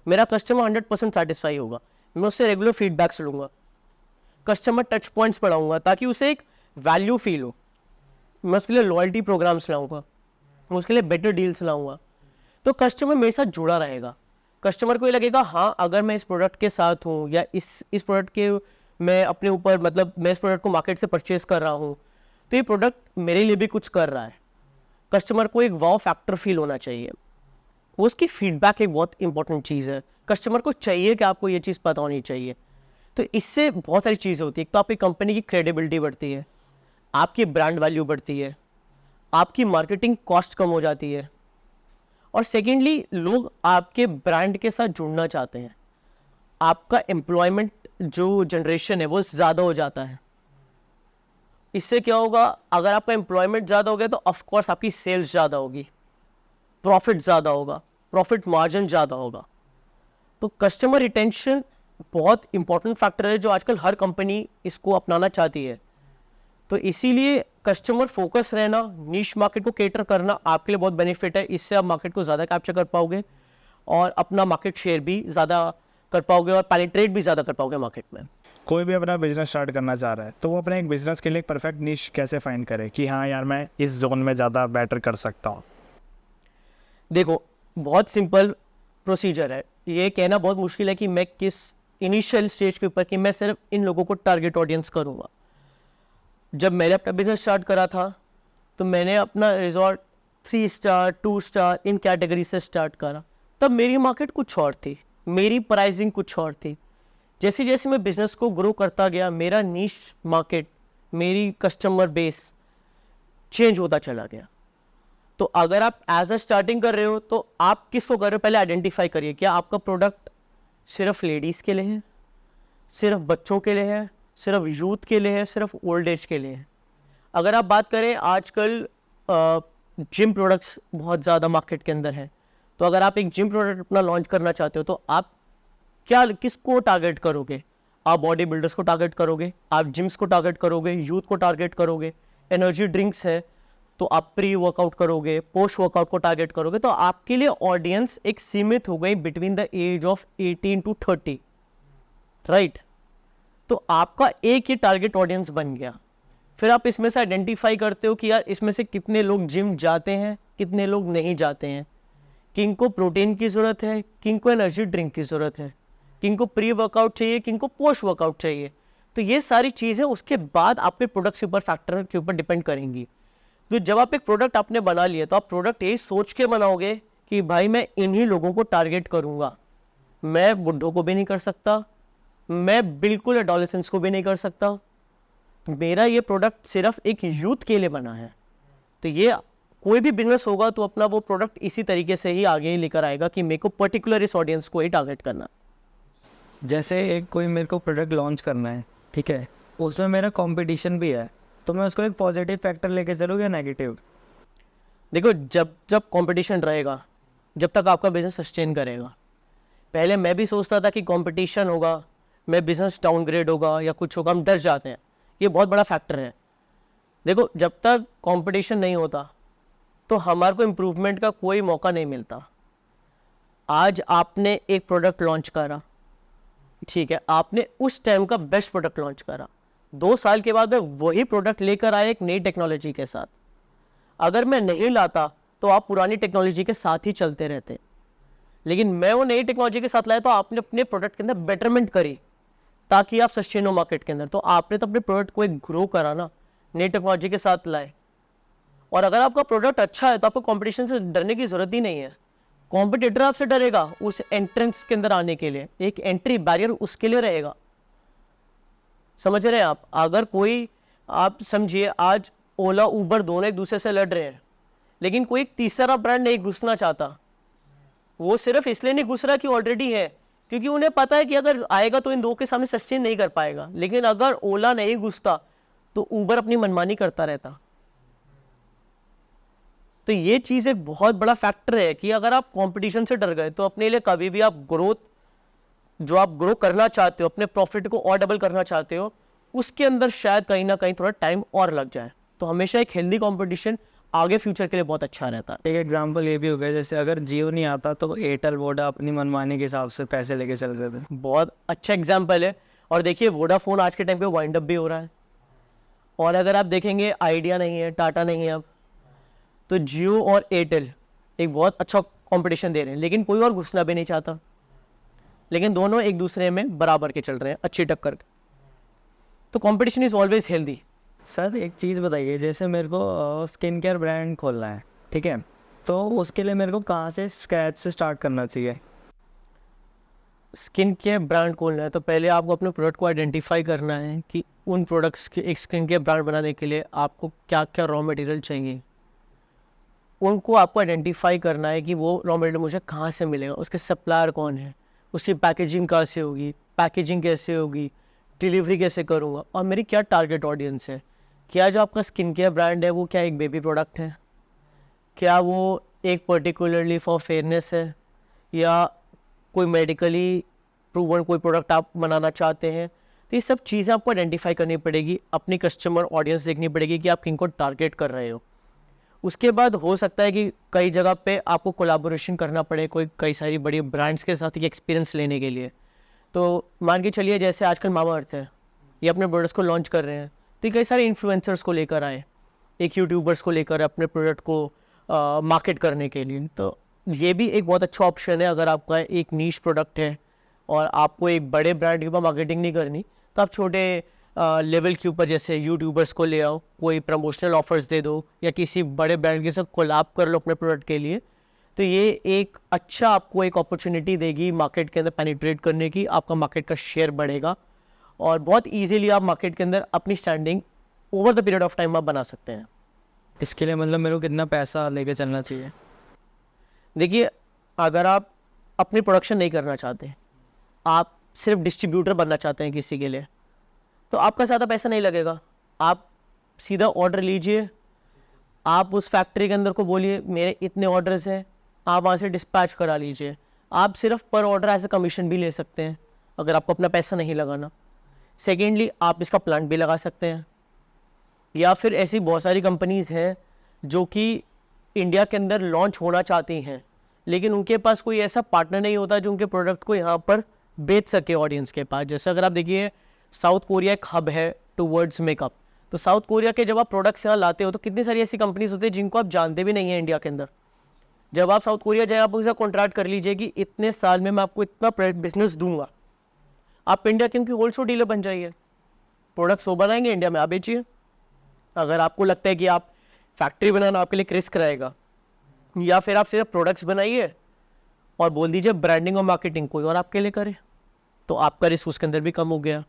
मेरा कस्टमर 100% सेटिस्फाई होगा। मैं उससे रेगुलर फीडबैक्स लूँगा, कस्टमर टच पॉइंट्स बढ़ाऊंगा ताकि उसे एक वैल्यू फील हो। मैं उसके लिए लॉयल्टी प्रोग्राम्स लाऊंगा, मैं उसके लिए बेटर डील्स लाऊंगा, तो कस्टमर मेरे साथ जुड़ा रहेगा। कस्टमर को ये लगेगा हाँ, अगर मैं इस प्रोडक्ट के साथ हूँ या इस प्रोडक्ट के मैं अपने ऊपर, मतलब मैं इस प्रोडक्ट को मार्केट से परचेज कर रहा हूँ तो ये प्रोडक्ट मेरे लिए भी कुछ कर रहा है। कस्टमर को एक वाव फैक्टर फील होना चाहिए। वो उसकी फीडबैक एक बहुत इंपॉर्टेंट चीज़ है। कस्टमर को चाहिए कि आपको ये चीज़ पता होनी चाहिए। तो इससे बहुत सारी चीज़ें होती है। एक तो आपकी कंपनी की क्रेडिबिलिटी बढ़ती है, आपकी ब्रांड वैल्यू बढ़ती है, आपकी मार्केटिंग कॉस्ट कम हो जाती है, और सेकेंडली लोग आपके ब्रांड के साथ जुड़ना चाहते हैं। आपका एम्प्लॉयमेंट जो जनरेशन है वो ज़्यादा हो जाता है। इससे क्या होगा, अगर आपका एम्प्लॉयमेंट ज़्यादा हो गया तो ऑफकोर्स आपकी सेल्स ज़्यादा होगी, प्रॉफिट ज़्यादा होगा, प्रॉफिट मार्जिन ज़्यादा होगा। तो कस्टमर रिटेंशन बहुत इंपॉर्टेंट फैक्टर है जो आजकल हर कंपनी इसको अपनाना चाहती है। तो इसीलिए कस्टमर फोकस रहना, नीश मार्केट को केटर करना आपके लिए बहुत बेनिफिट है। इससे आप मार्केट को ज़्यादा कैप्चर कर पाओगे और अपना मार्केट शेयर भी ज़्यादा कर पाओगे और पेनिट्रेट भी ज़्यादा कर पाओगे मार्केट में। कोई भी अपना बिजनेस स्टार्ट करना चाह रहा है तो वो अपने एक बिजनेस के लिए एक परफेक्ट निश कैसे फाइंड करे कि हाँ यार मैं इस जोन में ज़्यादा बेटर कर सकता हूँ? देखो, बहुत सिंपल प्रोसीजर है। ये कहना बहुत मुश्किल है कि मैं किस इनिशियल स्टेज के ऊपर कि मैं सिर्फ इन लोगों को टारगेट ऑडियंस करूँगा। जब मैंने अपना बिजनेस स्टार्ट करा था तो मैंने अपना resort 3 star 2 star in category से स्टार्ट करा। तब मेरी मार्केट कुछ और थी, मेरी प्राइसिंग कुछ और थी। जैसे जैसे मैं बिज़नेस को ग्रो करता गया, मेरा नीश मार्केट, मेरी कस्टमर बेस चेंज होता चला गया। तो अगर आप एज अ स्टार्टिंग कर रहे हो तो आप किसको कर रहे हो, पहले आइडेंटिफाई करिए। क्या आपका प्रोडक्ट सिर्फ लेडीज़ के लिए है, सिर्फ बच्चों के लिए है, सिर्फ यूथ के लिए है, सिर्फ ओल्ड एज के लिए है? अगर आप बात करें, आजकल जिम प्रोडक्ट्स बहुत ज़्यादा मार्केट के अंदर हैं। तो अगर आप एक जिम प्रोडक्ट अपना लॉन्च करना चाहते हो तो आप क्या किसको टारगेट करोगे? आप बॉडी बिल्डर्स को टारगेट करोगे, आप जिम्स को टारगेट करोगे, यूथ को टारगेट करोगे, एनर्जी ड्रिंक्स है तो आप प्री वर्कआउट करोगे, पोस्ट वर्कआउट को टारगेट करोगे। तो आपके लिए ऑडियंस एक सीमित हो गई between the age of 18 to 30, right? तो आपका एक ही टारगेट ऑडियंस बन गया। फिर आप इसमें से आइडेंटिफाई करते हो कि यार इसमें से कितने लोग जिम जाते हैं, कितने लोग नहीं जाते हैं, किन को प्रोटीन की ज़रूरत है, किन को एनर्जी ड्रिंक की ज़रूरत है, किन को प्री वर्कआउट चाहिए, किन को पोस्ट वर्कआउट चाहिए। तो ये सारी चीज़ें उसके बाद आपके प्रोडक्ट के ऊपर फैक्टर के ऊपर डिपेंड करेंगी। तो जब आप एक प्रोडक्ट आपने बना लिया तो आप प्रोडक्ट यही सोच के बनाओगे कि भाई मैं इन्हीं लोगों को टारगेट करूँगा, मैं बुढ़ों को भी नहीं कर सकता, मैं बिल्कुल एडोलेसेंट्स को भी नहीं कर सकता, मेरा ये प्रोडक्ट सिर्फ एक यूथ के लिए बना है। तो ये कोई भी बिजनेस होगा तो अपना वो प्रोडक्ट इसी तरीके से ही आगे लेकर आएगा कि मेरे को पर्टिकुलर इस ऑडियंस को ही टारगेट करना। जैसे एक कोई मेरे को प्रोडक्ट लॉन्च करना है, ठीक है, उसमें मेरा कंपटीशन भी है, तो मैं उसको एक पॉजिटिव फैक्टर लेके चलूँ या नेगेटिव? देखो, जब जब कंपटीशन रहेगा, जब तक आपका बिजनेस सस्टेन करेगा। पहले मैं भी सोचता था कि कंपटीशन होगा, मैं बिजनेस डाउनग्रेड होगा या कुछ होगा, हम डर जाते हैं, ये बहुत बड़ा फैक्टर है। देखो, जब तक कंपटीशन नहीं होता तो हमारे को इम्प्रूवमेंट का कोई मौका नहीं मिलता। आज आपने एक प्रोडक्ट लॉन्च करा, ठीक है, आपने उस टाइम का बेस्ट प्रोडक्ट लॉन्च करा, 2 साल के बाद मैं वही प्रोडक्ट लेकर आया एक नई टेक्नोलॉजी के साथ। अगर मैं नहीं लाता तो आप पुरानी टेक्नोलॉजी के साथ ही चलते रहते, लेकिन मैं वो नई टेक्नोलॉजी के साथ लाया तो आपने अपने प्रोडक्ट के अंदर बेटरमेंट करी ताकि आप सस्टेन हो मार्केट के अंदर। तो आपने तो अपने प्रोडक्ट को एक ग्रो करा ना, नई टेक्नोलॉजी के साथ लाए। और अगर आपका प्रोडक्ट अच्छा है तो आपको कंपटीशन से डरने की ज़रूरत ही नहीं है। कॉम्पिटिटर आपसे डरेगा उस एंट्रेंस के अंदर आने के लिए, एक एंट्री बैरियर उसके लिए रहेगा। समझ रहे हैं आप? अगर कोई, आप समझिए आज ओला उबर दोनों एक दूसरे से लड़ रहे हैं, लेकिन कोई एक तीसरा ब्रांड नहीं घुसना चाहता। वो सिर्फ इसलिए नहीं घुस रहा कि ऑलरेडी है, क्योंकि उन्हें पता है कि अगर आएगा तो इन दो के सामने सस्टेन नहीं कर पाएगा। लेकिन अगर ओला नहीं घुसता तो उबर अपनी मनमानी करता रहता। तो ये चीज़ एक बहुत बड़ा फैक्टर है कि अगर आप कंपटीशन से डर गए तो अपने लिए कभी भी आप ग्रोथ, जो आप ग्रो करना चाहते हो, अपने प्रॉफिट को और डबल करना चाहते हो, उसके अंदर शायद कहीं ना कहीं थोड़ा टाइम और लग जाए। तो हमेशा एक हेल्दी कंपटीशन आगे फ्यूचर के लिए बहुत अच्छा रहता है। एक एग्जांपल ये भी हो गया, जैसे अगर जियो नहीं आता तो एयरटेल वोडा अपनी मनमानी के हिसाब से पैसे लेके चल रहे थे। बहुत अच्छा एग्जाम्पल है। और देखिए, वोडाफोन आज के टाइम पे वाइंड अप भी हो रहा है। और अगर आप देखेंगे, आइडिया नहीं है, टाटा नहीं है अब, तो जियो और एयरटेल एक बहुत अच्छा कंपटीशन दे रहे हैं, लेकिन कोई और घुसना भी नहीं चाहता। लेकिन दोनों एक दूसरे में बराबर के चल रहे हैं, अच्छी टक्कर। तो competition is always healthy. Sir एक चीज़ बताइए, जैसे मेरे को स्किन केयर ब्रांड खोलना है, ठीक है, तो उसके लिए मेरे को कहाँ से स्क्रैच से स्टार्ट करना चाहिए? स्किन केयर ब्रांड खोलना है तो पहले आपको अपने प्रोडक्ट को आइडेंटिफाई करना है कि उन प्रोडक्ट्स के एक स्किन केयर ब्रांड बनाने के लिए आपको क्या क्या रॉ मटेरियल चाहिए। उनको आपको आइडेंटिफाई करना है कि वो रॉ मटेरियल मुझे कहाँ से मिलेगा, उसके सप्लायर कौन है, उसकी पैकेजिंग कहाँ से होगी, पैकेजिंग कैसे होगी, डिलीवरी कैसे करूँगा, और मेरी क्या टारगेट ऑडियंस है। क्या जो आपका स्किन केयर ब्रांड है वो क्या एक बेबी प्रोडक्ट है, क्या वो एक पर्टिकुलरली फॉर फेयरनेस है, या कोई मेडिकली प्रूवन कोई प्रोडक्ट आप बनाना चाहते हैं। तो ये सब चीज़ें आपको आइडेंटिफाई करनी पड़ेगी, अपनी कस्टमर ऑडियंस देखनी पड़ेगी कि आप किनको टारगेट कर रहे हो। उसके बाद हो सकता है कि कई जगह पे आपको कोलैबोरेशन करना पड़े कई सारी बड़ी ब्रांड्स के साथ ये एक्सपीरियंस लेने के लिए। तो मान के चलिए जैसे आजकल मामा अर्थ है, ये अपने प्रोडक्ट्स को लॉन्च कर रहे हैं, तो कई सारे इन्फ्लुएंसर्स को लेकर आए, एक यूट्यूबर्स को लेकर अपने प्रोडक्ट को मार्केट करने के लिए। तो ये भी एक बहुत अच्छा ऑप्शन है। अगर आपका एक नीश प्रोडक्ट है और आपको एक बड़े ब्रांड के ऊपर मार्केटिंग नहीं करनी, तो आप छोटे लेवल के ऊपर जैसे यूट्यूबर्स को ले आओ, कोई प्रमोशनल ऑफर्स दे दो, या किसी बड़े ब्रांड के साथ कोलैब कर लो अपने प्रोडक्ट के लिए। तो ये एक अच्छा आपको एक अपॉर्चुनिटी देगी मार्केट के अंदर पेनिट्रेट करने की, आपका मार्केट का शेयर बढ़ेगा और बहुत ईजीली आप मार्केट के अंदर अपनी standing over the period of time आप बना सकते हैं। इसके लिए मतलब मेरे को कितना पैसा लेके चलना चाहिए? देखिए, अगर आप अपनी प्रोडक्शन नहीं करना चाहते, आप सिर्फ डिस्ट्रीब्यूटर बनना चाहते हैं किसी के लिए, तो आपका ज़्यादा पैसा नहीं लगेगा। आप सीधा ऑर्डर लीजिए, आप उस फैक्ट्री के अंदर को बोलिए मेरे इतने ऑर्डर्स हैं, आप वहाँ से डिस्पैच करा लीजिए। आप सिर्फ पर ऑर्डर एज ए कमीशन भी ले सकते हैं अगर आपको अपना पैसा नहीं लगाना। सेकेंडली आप इसका प्लांट भी लगा सकते हैं, या फिर ऐसी बहुत सारी कंपनीज़ हैं जो कि इंडिया के अंदर लॉन्च होना चाहती हैं लेकिन उनके पास कोई ऐसा पार्टनर नहीं होता जो उनके प्रोडक्ट को यहाँ पर बेच सके ऑडियंस के पास। जैसे अगर आप देखिए साउथ कोरिया एक हब है टूवर्ड्स मेकअप, तो साउथ कोरिया के जब आप प्रोडक्ट्स यहाँ लाते हो तो कितनी सारी ऐसी कंपनीज होती है जिनको आप जानते भी नहीं हैं इंडिया के अंदर। जब आप साउथ कोरिया जाए आप उनसे कॉन्ट्रैक्ट कर लीजिए कि इतने साल में मैं आपको इतना बिजनेस दूंगा, आप इंडिया के उनकी होलसेल डीलर बन जाइए, प्रोडक्ट्स वो बनाएंगे इंडिया में आप बेचिए। अगर आपको लगता है कि आप फैक्ट्री बनाना आपके लिए रिस्क रहेगा, या फिर आप सिर्फ प्रोडक्ट्स बनाइए और बोल दीजिए ब्रांडिंग और मार्केटिंग कोई और आपके लिए करे, तो आपका रिस्क उसके अंदर भी कम हो गया।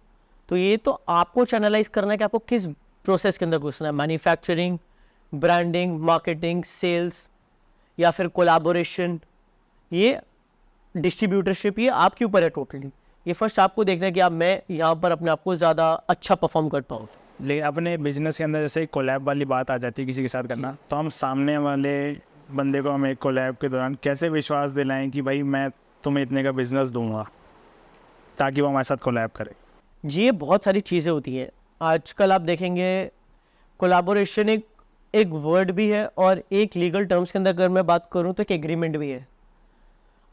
तो ये तो आपको चैनलाइज करना है कि आपको किस प्रोसेस के अंदर घुसना है, मैन्युफैक्चरिंग, ब्रांडिंग, मार्केटिंग, सेल्स, या फिर कोलैबोरेशन, ये डिस्ट्रीब्यूटरशिप, ये आपके ऊपर है टोटली। ये फर्स्ट आपको देखना है कि आप मैं यहाँ पर अपने आप को ज़्यादा अच्छा परफॉर्म कर पाऊँ। लेकिन अपने बिजनेस के अंदर जैसे कोलैब वाली बात आ जाती है किसी के साथ करना, तो हम सामने वाले बंदे को हम एक कोलैब के दौरान कैसे विश्वास दिलाएं कि भाई मैं तुम्हें इतने का बिजनेस दूंगा, ताकि वो हमारे साथ कोलैब करे। जी, ये बहुत सारी चीज़ें होती हैं। आजकल आप देखेंगे कोलैबोरेशन एक वर्ड भी है और एक लीगल टर्म्स के अंदर अगर मैं बात करूं तो एक एग्रीमेंट भी है।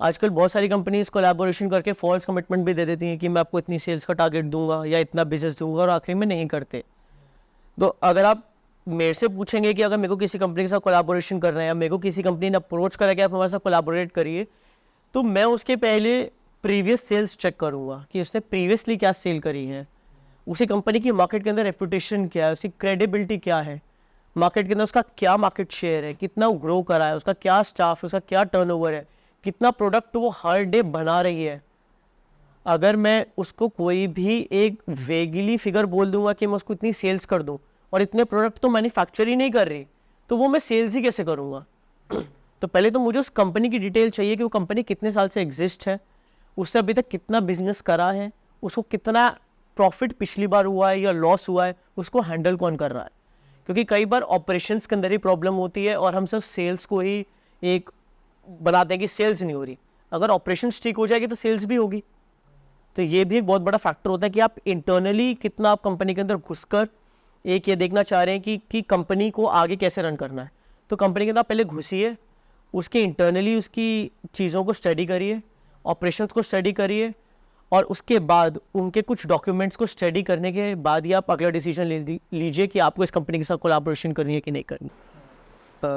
आजकल बहुत सारी कंपनीज कोलैबोरेशन करके फॉल्स कमिटमेंट भी दे देती हैं कि मैं आपको इतनी सेल्स का टारगेट दूंगा या इतना बिजनेस दूंगा, और आखिरी में नहीं करते। तो अगर आप मेरे से पूछेंगे कि अगर मेरे को किसी कंपनी के साथ कोलैबोरेशन करना है या मेरे को किसी कंपनी ने अप्रोच करा कि आप हमारे साथ कोलैबोरेट करिए, तो मैं उसके पहले प्रीवियस सेल्स चेक करूँगा कि उसने प्रीवियसली क्या सेल करी है, उसी कंपनी की मार्केट के अंदर रेपुटेशन क्या है, उसकी क्रेडिबिलिटी क्या है, मार्केट के अंदर उसका क्या मार्केट शेयर है, कितना ग्रो करा है, उसका क्या स्टाफ है, उसका क्या टर्नओवर है, कितना प्रोडक्ट वो हर डे बना रही है। अगर मैं उसको कोई भी एक वेगली फिगर बोल दूंगा कि मैं उसको इतनी सेल्स कर दूं और इतने प्रोडक्ट तो मैन्युफैक्चर ही नहीं कर रही, तो वो मैं सेल्स ही कैसे करूंगा। तो पहले तो मुझे उस कंपनी की डिटेल चाहिए कि वो कंपनी कितने साल से एग्जिस्ट है, उससे अभी तक कितना बिजनेस करा है, उसको कितना प्रॉफिट पिछली बार हुआ है या लॉस हुआ है, उसको हैंडल कौन कर रहा है। क्योंकि कई बार ऑपरेशंस के अंदर ही प्रॉब्लम होती है और हम सिर्फ सेल्स को ही एक बनाते हैं कि सेल्स नहीं हो रही। अगर ऑपरेशन ठीक हो जाएगी तो सेल्स भी होगी। तो ये भी एक बहुत बड़ा फैक्टर होता है कि आप इंटरनली कितना आप कंपनी के अंदर घुसकर एक ये देखना चाह रहे हैं कि कंपनी को आगे कैसे रन करना है। तो कंपनी के अंदर पहले घुसिए, उसके इंटरनली उसकी चीज़ों को स्टडी करिए, ऑपरेशंस को स्टडी करिए, और उसके बाद उनके कुछ डॉक्यूमेंट्स को स्टडी करने के बाद ही आप अगला डिसीजन लीजिए कि आपको इस कंपनी के साथ कोलैबोरेशन करनी है कि नहीं करनी।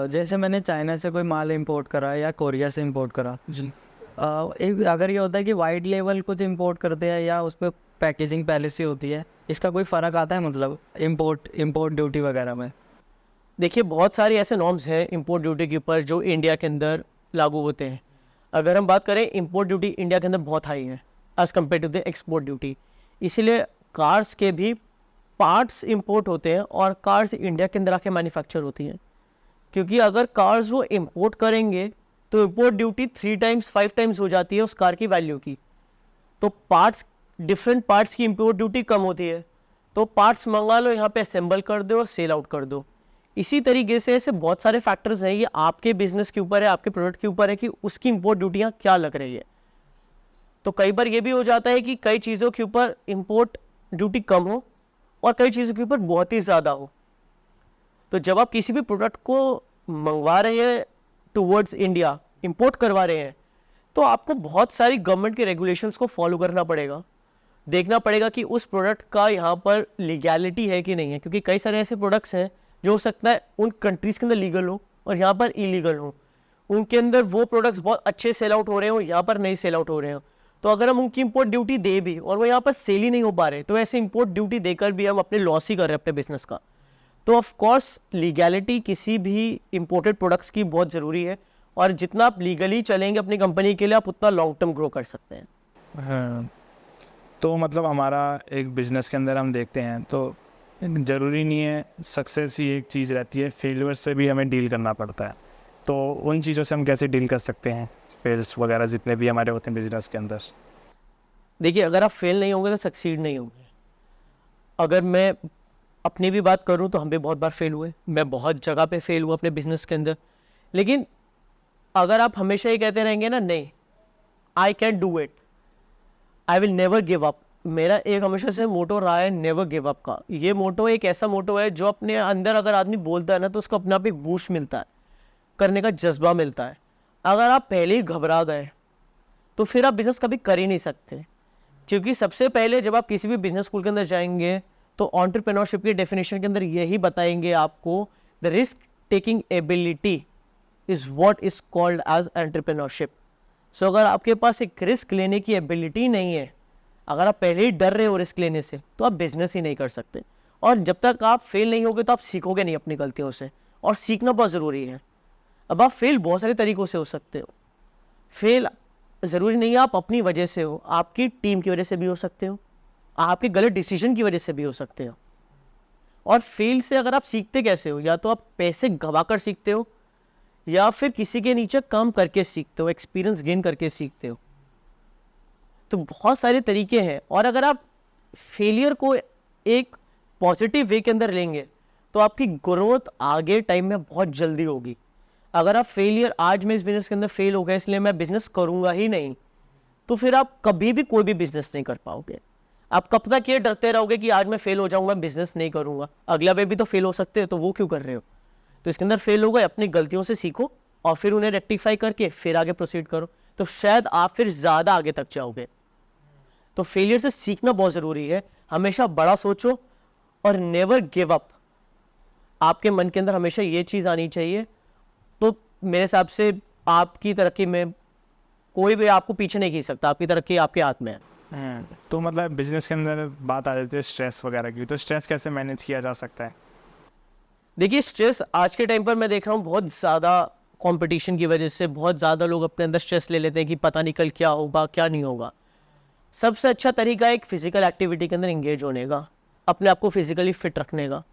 जैसे मैंने चाइना से कोई माल इंपोर्ट करा या कोरिया से इंपोर्ट करा जी, अगर ये होता है कि वाइड लेवल कुछ इंपोर्ट करते हैं या उस पर पैकेजिंग पहले से होती है, इसका कोई फ़र्क आता है मतलब इंपोर्ट ड्यूटी वगैरह में? देखिए, बहुत सारे ऐसे नॉर्म्स हैं इंपोर्ट ड्यूटी के ऊपर जो इंडिया के अंदर लागू होते हैं। अगर हम बात करें, इंपोर्ट ड्यूटी इंडिया के अंदर बहुत हाई है as compared to the export duty. इसीलिए कार्स के भी पार्ट्स इंपोर्ट होते हैं और कार्स इंडिया के अंदर आके मैन्युफैक्चर होती हैं। क्योंकि अगर कार्स वो इंपोर्ट करेंगे तो इंपोर्ट ड्यूटी 3 टाइम्स 5 टाइम्स हो जाती है उस कार की वैल्यू की। तो पार्ट्स, डिफरेंट पार्ट्स की इंपोर्ट ड्यूटी कम होती है, तो पार्ट्स मंगा लो, यहाँ पे असेंबल कर दो और सेल आउट कर दो। इसी तरीके से ऐसे बहुत सारे फैक्टर्स हैं, ये आपके बिजनेस के ऊपर है, आपके प्रोडक्ट के ऊपर है कि उसकी इंपोर्ट ड्यूटियाँ क्या लग रही है। तो कई बार ये भी हो जाता है कि कई चीज़ों के ऊपर इंपोर्ट ड्यूटी कम हो और कई चीज़ों के ऊपर बहुत ही ज़्यादा हो। तो जब आप किसी भी प्रोडक्ट को मंगवा रहे हैं टूवर्ड्स इंडिया, इंपोर्ट करवा रहे हैं, तो आपको बहुत सारी गवर्नमेंट के रेगुलेशंस को फॉलो करना पड़ेगा, देखना पड़ेगा कि उस प्रोडक्ट का यहाँ पर लीगैलिटी है कि नहीं है। क्योंकि कई सारे ऐसे प्रोडक्ट्स हैं जो हो सकता है उन कंट्रीज़ के अंदर लीगल हो और यहाँ पर इलीगल हो, उनके अंदर वो प्रोडक्ट्स बहुत अच्छे सेल आउट हो रहे हो, यहाँ पर नहीं सेल आउट हो रहे हो। तो अगर हम उनकी इंपोर्ट ड्यूटी दे भी और वो यहाँ पर सेल ही नहीं हो पा रहे, तो ऐसे इंपोर्ट ड्यूटी देकर भी हम अपने लॉस ही कर रहे हैं अपने बिजनेस का। तो ऑफ कोर्स लीगैलिटी किसी भी इंपोर्टेड प्रोडक्ट्स की बहुत ज़रूरी है, और जितना आप लीगली चलेंगे अपनी कंपनी के लिए, आप उतना लॉन्ग टर्म ग्रो कर सकते हैं। हाँ, तो मतलब हमारा एक बिजनेस के अंदर हम देखते हैं तो ज़रूरी नहीं है सक्सेस ही एक चीज़ रहती है, फेलियर से भी हमें डील करना पड़ता है। तो उन चीज़ों से हम कैसे डील कर सकते हैं, फेल्स वगैरह जितने भी हमारे होते हैं बिजनेस के अंदर? देखिए, अगर आप फेल नहीं होंगे तो सक्सीड नहीं होंगे। अगर मैं अपनी भी बात करूं तो हम भी बहुत बार फेल हुए, मैं बहुत जगह पे फेल हुआ अपने बिजनेस के अंदर। लेकिन अगर आप हमेशा ही कहते रहेंगे ना नहीं I can do it, I will never give up. मेरा एक हमेशा से मोटो रहा है नेवर गिव अप का। ये मोटो एक ऐसा मोटो है जो अपने अंदर अगर आदमी बोलता है ना तो उसको अपने आप एक बूस्ट मिलता है, करने का जज्बा मिलता है। अगर आप पहले ही घबरा गए तो फिर आप बिज़नेस कभी कर ही नहीं सकते, क्योंकि सबसे पहले जब आप किसी भी बिजनेस स्कूल के अंदर जाएंगे तो एंटरप्रेन्योरशिप की डेफिनेशन के अंदर यही बताएंगे आपको, the risk taking ability is what is called as entrepreneurship. So अगर आपके पास एक रिस्क लेने की एबिलिटी नहीं है, अगर आप पहले ही डर रहे हो रिस्क लेने से, तो आप बिजनेस ही नहीं कर सकते। और जब तक आप फेल नहीं होगे तो आप सीखोगे नहीं अपनी गलतियों से, और सीखना बहुत ज़रूरी है। अब आप फेल बहुत सारे तरीक़ों से हो सकते हो। फेल ज़रूरी नहीं है आप अपनी वजह से हो, आपकी टीम की वजह से भी हो सकते हो, आपके गलत डिसीजन की वजह से भी हो सकते हो। और फेल से अगर आप सीखते कैसे हो, या तो आप पैसे गवा कर सीखते हो या फिर किसी के नीचे काम करके सीखते हो, एक्सपीरियंस गेन करके सीखते हो। तो बहुत सारे तरीके हैं। और अगर आप फेलियर को एक पॉजिटिव वे के अंदर लेंगे तो आपकी ग्रोथ आगे टाइम में बहुत जल्दी होगी। अगर आप फेलियर, आज मैं इस बिज़नेस के अंदर फेल हो गया इसलिए मैं बिज़नेस करूँगा ही नहीं, तो फिर आप कभी भी कोई भी बिज़नेस नहीं कर पाओगे। आप कब तक ये डरते रहोगे कि आज मैं फेल हो जाऊँगा, बिज़नेस नहीं करूँगा, अगला वे भी तो फेल हो सकते हैं, तो वो क्यों कर रहे हो? तो इसके अंदर फेल हो गए, अपनी गलतियों से सीखो और फिर उन्हें रेक्टिफाई करके फिर आगे प्रोसीड करो, तो शायद आप फिर ज़्यादा आगे तक जाओगे। तो फेलियर से सीखना बहुत ज़रूरी है। हमेशा बड़ा सोचो और नेवर गिव अप। आपके मन के अंदर हमेशा ये चीज़ आनी चाहिए। तो मेरे हिसाब से आपकी तरक्की में कोई भी आपको पीछे नहीं खींच सकता, आपकी तरक्की आपके हाथ में है। तो मतलब बिजनेस के अंदर बात आ जाती है स्ट्रेस वगैरह की, तो स्ट्रेस कैसे मैनेज किया जा सकता है? देखिए, स्ट्रेस आज के टाइम पर मैं देख रहा हूँ बहुत ज़्यादा कंपटीशन की वजह से बहुत ज़्यादा लोग अपने अंदर स्ट्रेस ले लेते हैं कि पता नहीं कल क्या होगा क्या नहीं होगा। सबसे अच्छा तरीका है एक फिजिकल एक्टिविटी के अंदर इंगेज होने का, अपने आप को फिजिकली फिट रखने का।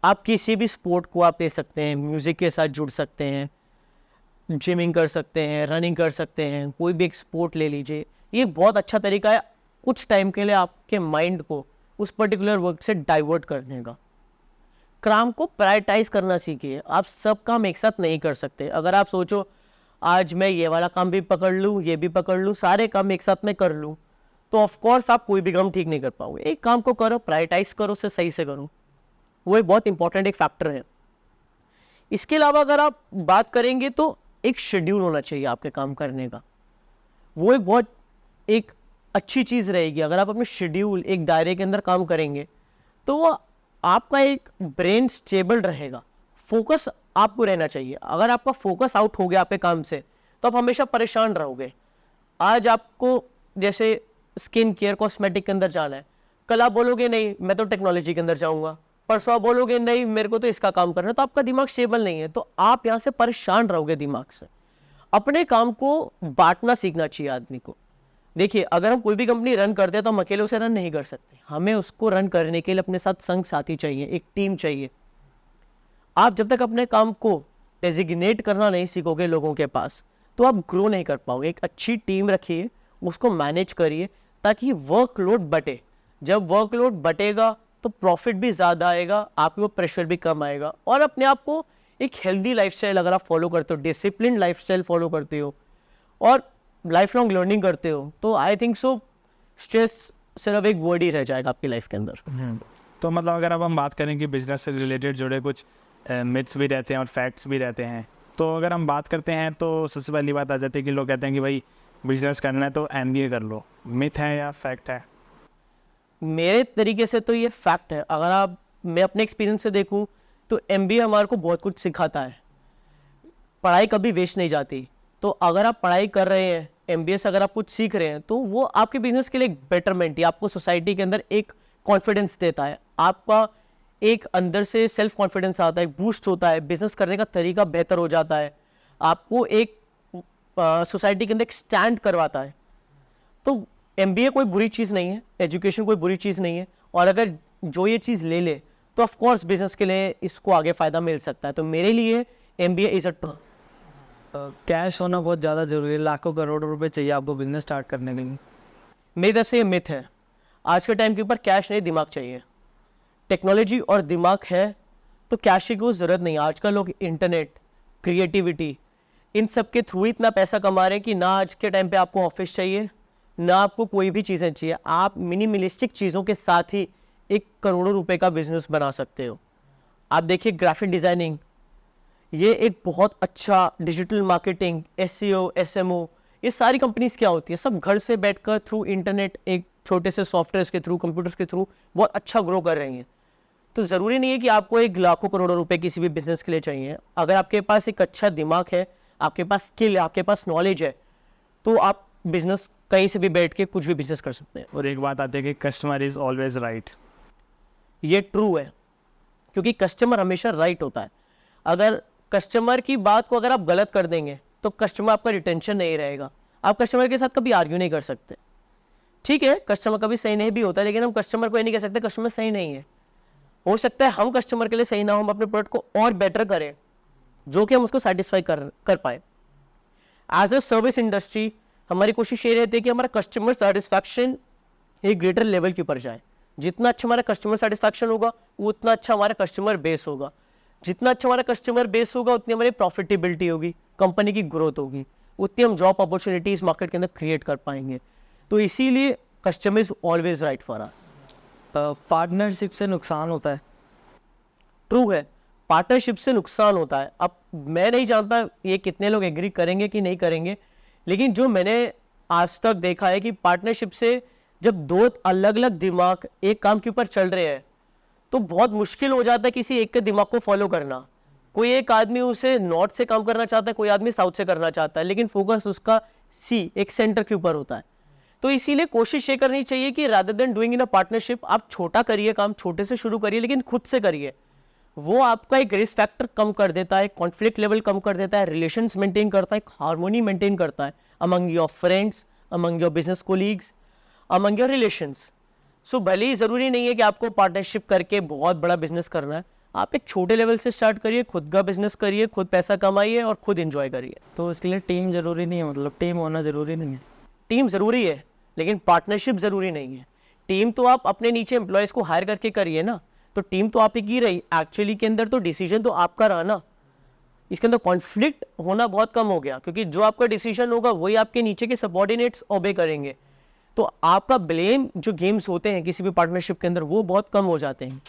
आप किसी भी स्पोर्ट को आप ले सकते हैं, म्यूज़िक के साथ जुड़ सकते हैं, जिमिंग कर सकते हैं, रनिंग कर सकते हैं, कोई भी एक स्पोर्ट ले लीजिए। ये बहुत अच्छा तरीका है कुछ टाइम के लिए आपके माइंड को उस पर्टिकुलर वर्क से डाइवर्ट करने का। काम को प्रायोरिटाइज करना सीखिए। आप सब काम एक साथ नहीं कर सकते। अगर आप सोचो आज मैं ये वाला काम भी पकड़ लूँ, ये भी पकड़ लूँ, सारे काम एक साथ में कर लूँ, तो ऑफ कोर्स आप कोई भी काम ठीक नहीं कर पाओगे। एक काम को करो, प्रायोरिटाइज करो, उसे सही से करो। वो एक बहुत इंपॉर्टेंट एक फैक्टर है। इसके अलावा अगर आप बात करेंगे तो एक शेड्यूल होना चाहिए आपके काम करने का। वो एक बहुत एक अच्छी चीज़ रहेगी। अगर आप अपने शेड्यूल एक दायरे के अंदर काम करेंगे तो वो आपका एक ब्रेन स्टेबल रहेगा। फोकस आपको रहना चाहिए। अगर आपका फोकस आउट हो गया आपके काम से तो आप हमेशा परेशान रहोगे। आज आपको जैसे स्किन केयर कॉस्मेटिक के अंदर जाना है, कल आप बोलोगे नहीं मैं तो टेक्नोलॉजी के अंदर जाऊंगा, परसों आप बोलोगे नहीं मेरे को तो इसका काम करना है, तो आपका दिमाग स्टेबल नहीं है, तो आप यहाँ से परेशान रहोगे दिमाग से। अपने काम को बांटना सीखना चाहिए आदमी को। देखिए, अगर हम कोई भी कंपनी रन करते हैं तो हम अकेले उसे रन नहीं कर सकते। हमें उसको रन करने के लिए अपने साथ संग साथी चाहिए, एक टीम चाहिए। आप जब तक अपने काम को डेजिग्नेट करना नहीं सीखोगे लोगों के पास, तो आप ग्रो नहीं कर पाओगे। एक अच्छी टीम रखिए, उसको मैनेज करिए ताकि वर्कलोड बटे। जब वर्कलोड बटेगा तो प्रॉफिट भी ज़्यादा आएगा, आपको प्रेशर भी कम आएगा। और अपने आप को एक हेल्दी लाइफस्टाइल अगर आप फॉलो करते हो, डिसिप्लिन लाइफस्टाइल फॉलो करते हो और लाइफ लॉन्ग लर्निंग करते हो, तो आई थिंक सो स्ट्रेस सिर्फ एक वर्ड ही रह जाएगा आपकी लाइफ के अंदर। तो मतलब अगर अब हम बात करें कि बिजनेस से रिलेटेड जुड़े कुछ मिथ्स भी रहते हैं और फैक्ट्स भी रहते हैं, तो अगर हम बात करते हैं तो सबसे पहली बात आ जाती है कि लोग कहते हैं कि भाई बिजनेस करना है तो MBA कर लो। मिथ है या फैक्ट है? मेरे तरीके से तो ये फैक्ट है। अगर आप मैं अपने एक्सपीरियंस से देखूं तो MBA हमारे को बहुत कुछ सिखाता है। पढ़ाई कभी वेस्ट नहीं जाती। तो अगर आप पढ़ाई कर रहे हैं, MBA से अगर आप कुछ सीख रहे हैं, तो वो आपके बिजनेस के लिए एक बेटरमेंट या आपको सोसाइटी के अंदर एक कॉन्फिडेंस देता है। आपका एक अंदर से सेल्फ कॉन्फिडेंस आता है, बूस्ट होता है, बिजनेस करने का तरीका बेहतर हो जाता है, आपको एक सोसाइटी के अंदर एक स्टैंड करवाता है। तो MBA कोई बुरी चीज़ नहीं है, एजुकेशन कोई बुरी चीज़ नहीं है। और अगर जो ये चीज़ ले ले तो ऑफ कोर्स बिजनेस के लिए इसको आगे फ़ायदा मिल सकता है। तो मेरे लिए MBA इज़ अ कैश होना बहुत ज़्यादा ज़रूरी है। लाखों करोड़ों रुपए चाहिए आपको बिजनेस स्टार्ट करने के लिए। मेरी तरफ से ये मिथ है। आज के टाइम के ऊपर कैश नहीं, दिमाग चाहिए। टेक्नोलॉजी और दिमाग है तो कैश की कोई ज़रूरत नहीं है। आजकल लोग इंटरनेट, क्रिएटिविटी, इन सब के थ्रू इतना पैसा कमा रहे हैं कि ना आज के टाइम पे आपको ऑफिस चाहिए, ना आपको कोई भी चीज़ें चाहिए। आप मिनिमलिस्टिक चीज़ों के साथ ही एक करोड़ों रुपए का बिजनेस बना सकते हो। आप देखिए ग्राफिक डिज़ाइनिंग, ये एक बहुत अच्छा डिजिटल मार्केटिंग, SEO, SMO, ये सारी कंपनीज क्या होती है, सब घर से बैठकर थ्रू इंटरनेट एक छोटे से सॉफ्टवेयर के थ्रू, कंप्यूटर्स के थ्रू बहुत अच्छा ग्रो कर रही हैं। तो ज़रूरी नहीं है कि आपको एक लाखों करोड़ों रुपए किसी भी बिजनेस के लिए चाहिए। अगर आपके पास एक अच्छा दिमाग है, आपके पास स्किल है, आपके पास नॉलेज है, तो आप बिजनेस कहीं से भी बैठ के कुछ भी बिजनेस कर सकते हैं। और एक बात आती है कि कस्टमर इज़ ऑलवेज राइट। ये ट्रू है, क्योंकि कस्टमर हमेशा राइट होता है। अगर कस्टमर की बात को अगर आप गलत कर देंगे तो कस्टमर आपका रिटेंशन नहीं रहेगा। आप कस्टमर के साथ कभी आर्ग्यू नहीं कर सकते। ठीक है, कस्टमर कभी सही नहीं भी होता, लेकिन हम कस्टमर को ये नहीं कह सकते कस्टमर सही नहीं है। हो सकता है हम कस्टमर के लिए सही ना हो, हम अपने प्रोडक्ट को और बेटर करें जो कि हम उसको सेटिस्फाई कर पाए। एज ए सर्विस इंडस्ट्री हमारी कोशिश ये रहती है कि हमारा कस्टमर सेटिस्फैक्शन एक ग्रेटर लेवल के ऊपर जाए। जितना अच्छा हमारा कस्टमर सेटिस्फैक्शन होगा उतना अच्छा हमारा कस्टमर बेस होगा। जितना अच्छा हमारा कस्टमर बेस होगा उतनी हमारी प्रॉफिटेबिलिटी होगी, कंपनी की ग्रोथ होगी, उतनी हम जॉब अपॉर्चुनिटीज मार्केट के अंदर क्रिएट कर पाएंगे। तो इसीलिए customer is always right for us. Partnership से नुकसान होता है? ट्रू है, पार्टनरशिप से नुकसान होता है। अब मैं नहीं जानता ये कितने लोग एग्री करेंगे कि नहीं करेंगे, लेकिन जो मैंने आज तक देखा है कि पार्टनरशिप से जब दो अलग अलग दिमाग एक काम के ऊपर चल रहे हैं तो बहुत मुश्किल हो जाता है किसी एक के दिमाग को फॉलो करना। कोई एक आदमी उसे नॉर्थ से काम करना चाहता है, कोई आदमी साउथ से करना चाहता है, लेकिन फोकस उसका एक सेंटर के ऊपर होता है। तो इसीलिए कोशिश ये करनी चाहिए कि rather than doing in a partnership, आप छोटा करिए, काम छोटे से शुरू करिए, लेकिन खुद से करिए। वो आपका एक रिस्क फैक्टर कम कर देता है, कॉन्फ्लिक्ट लेवल कम कर देता है, रिलेशंस मेंटेन करता है, हार्मोनी मेंटेन करता है among your friends, among your business colleagues, among your relations. So भले ही ज़रूरी नहीं है कि आपको पार्टनरशिप करके बहुत बड़ा बिजनेस करना है। आप एक छोटे लेवल से स्टार्ट करिए, खुद का बिजनेस करिए, खुद पैसा कमाइए और खुद इंजॉय करिए। तो इसके लिए टीम ज़रूरी नहीं है, मतलब टीम होना ज़रूरी नहीं है? टीम ज़रूरी है, लेकिन पार्टनरशिप ज़रूरी नहीं है। टीम तो आप अपने नीचे एम्प्लॉयज़ को हायर करके करिए ना, तो टीम तो आप ही की रही। एक्चुअली के अंदर तो डिसीजन तो आपका रहा ना, इसके अंदर कॉन्फ्लिक्ट होना बहुत कम हो गया, क्योंकि जो आपका डिसीजन होगा वही आपके नीचे के सबऑर्डिनेट्स ओबे करेंगे। तो आपका ब्लेम जो गेम्स होते हैं किसी भी पार्टनरशिप के अंदर वो बहुत कम हो जाते हैं।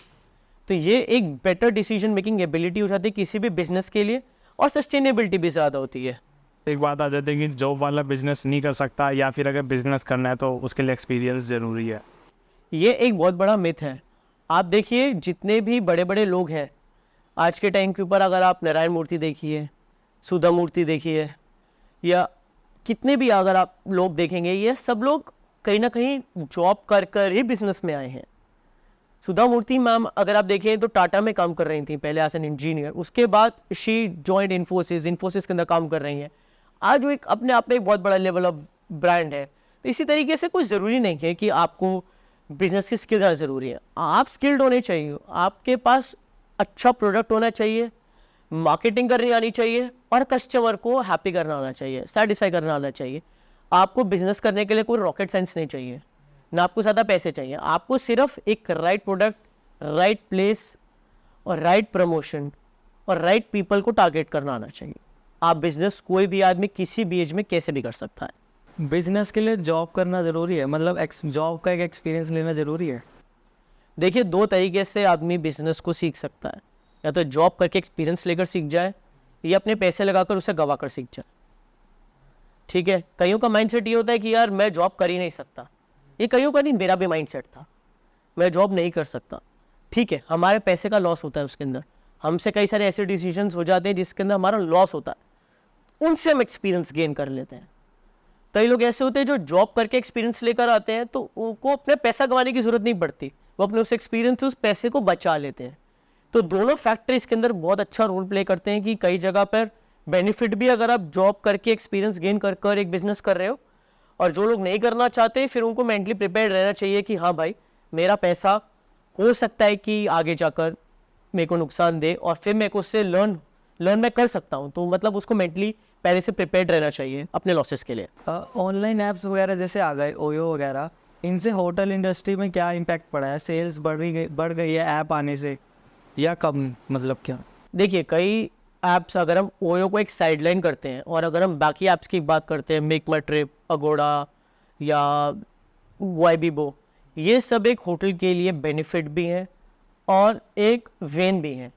तो ये एक बेटर डिसीजन मेकिंग एबिलिटी हो जाती है किसी भी बिजनेस के लिए, और सस्टेनेबिलिटी भी ज़्यादा होती है। एक बात आ जाती है कि जॉब वाला बिजनेस नहीं कर सकता, या फिर अगर बिजनेस करना है तो उसके लिए एक्सपीरियंस ज़रूरी है। ये एक बहुत बड़ा मिथ है। आप देखिए जितने भी बड़े बड़े लोग हैं आज के टाइम के ऊपर, अगर आप नारायण मूर्ति देखिए, सुधा मूर्ति देखिए, या कितने भी अगर आप लोग देखेंगे, ये सब लोग कहीं ना कहीं जॉब कर कर ही बिजनेस में आए हैं। सुधा मूर्ति मैम अगर आप देखें तो टाटा में काम कर रही थी पहले एज एन इंजीनियर, उसके बाद शी जॉइंड इन्फोसिस के अंदर काम कर रही हैं। आज वो एक अपने आप में एक बहुत बड़ा लेवल ऑफ ब्रांड है। तो इसी तरीके से कोई ज़रूरी नहीं है कि आपको बिजनेस की स्किल ज़्यादा ज़रूरी है। आप स्किल्ड होने चाहिए, आपके पास अच्छा प्रोडक्ट होना चाहिए, मार्केटिंग करनी आनी चाहिए, और कस्टमर को हैप्पी करना आना चाहिए, सेटिस्फाई करना आना चाहिए। आपको बिजनेस करने के लिए कोई रॉकेट साइंस नहीं चाहिए, ना आपको ज़्यादा पैसे चाहिए। आपको सिर्फ एक राइट प्रोडक्ट, राइट प्लेस और राइट प्रमोशन और राइट पीपल को टारगेट करना आना चाहिए। आप बिजनेस कोई भी आदमी किसी भी एज में कैसे भी कर सकता है। बिजनेस के लिए जॉब करना ज़रूरी है, मतलब जॉब का एक एक्सपीरियंस लेना ज़रूरी है? देखिए दो तरीके से आदमी बिजनेस को सीख सकता है, या तो जॉब करके एक्सपीरियंस लेकर सीख जाए, या अपने पैसे लगाकर उसे गवा कर सीख जाए। ठीक है, कईयों का माइंडसेट ये होता है कि यार मैं जॉब कर ही नहीं सकता। ये कईयों का नहीं, मेरा भी माइंडसेट था, मैं जॉब नहीं कर सकता। ठीक है, हमारे पैसे का लॉस होता है उसके अंदर, हमसे कई सारे ऐसे डिसीजंस हो जाते हैं जिसके अंदर हमारा लॉस होता है, उनसे हम एक्सपीरियंस गेन कर लेते हैं। कई लोग ऐसे होते हैं जो जॉब करके एक्सपीरियंस लेकर आते हैं, तो उनको अपने पैसा कमाने की जरूरत नहीं पड़ती, वो अपने उस एक्सपीरियंस उस पैसे को बचा लेते हैं। तो दोनों फैक्टर इसके अंदर बहुत अच्छा रोल प्ले करते हैं कि कई जगह पर बेनिफिट भी अगर आप जॉब करके एक्सपीरियंस गेन कर कर एक बिजनेस कर रहे हो, और जो लोग नहीं करना चाहते फिर उनको मेंटली प्रिपेयर रहना चाहिए कि हाँ भाई मेरा पैसा हो सकता है कि आगे जाकर मेरे को नुकसान दे, और फिर मेरे को उससे लर्न मैं कर सकता हूँ। तो मतलब उसको मेंटली पहले से प्रिपेयर्ड रहना चाहिए अपने लॉसेस के लिए। ऑनलाइन ऐप्स वगैरह जैसे आ गए, ओयो वगैरह, इनसे होटल इंडस्ट्री में क्या इम्पैक्ट पड़ा है? सेल्स बढ़ गई है ऐप आने से, या कम, मतलब क्या? देखिए कई ऐप्स, अगर हम ओयो को एक साइडलाइन करते हैं और अगर हम बाकी ऐप्स की बात करते हैं, मेक माई ट्रिप, अगोड़ा या वाईबीबो, ये सब एक होटल के लिए बेनिफिट भी हैं और एक वेन भी हैं।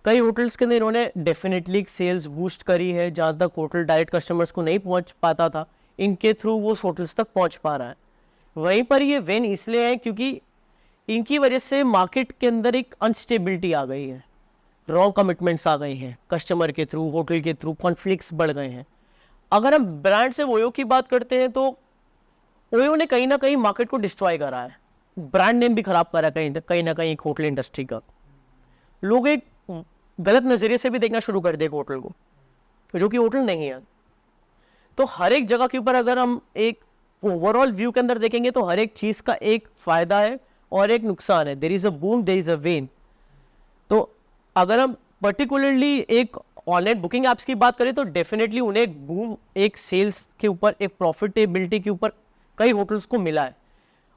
कई होटल्स के अंदर इन्होंने डेफिनेटली सेल्स बूस्ट करी है, जहाँ तक होटल डायरेक्ट कस्टमर्स को नहीं पहुँच पाता था, इनके थ्रू वो होटल्स तक पहुँच पा रहा है। वहीं पर ये वेन इसलिए है क्योंकि इनकी वजह से मार्केट के अंदर एक अनस्टेबिलिटी आ गई है, रॉन्ग कमिटमेंट्स आ गई हैं, कस्टमर के थ्रू, होटल के थ्रू कॉन्फ्लिक्ट्स बढ़ गए हैं। अगर हम ब्रांड से ओयो की बात करते हैं तो ओयो ने कहीं ना कहीं मार्केट को डिस्ट्रॉय करा है, ब्रांड नेम भी खराब करा है कहीं ना कहीं एक होटल इंडस्ट्री का। लोग एक गलत नज़रिए से भी देखना शुरू कर देगा होटल को, जो कि होटल नहीं है। तो हर एक जगह के ऊपर अगर हम एक ओवरऑल व्यू के अंदर देखेंगे तो हर एक चीज़ का एक फ़ायदा है और एक नुकसान है। There is a boom, there is a bane. तो अगर हम पर्टिकुलरली एक ऑनलाइन बुकिंग ऐप्स की बात करें तो डेफिनेटली उन्हें एक बूम, एक सेल्स के ऊपर, एक प्रॉफिटेबिलिटी के ऊपर कई होटल्स को मिला है।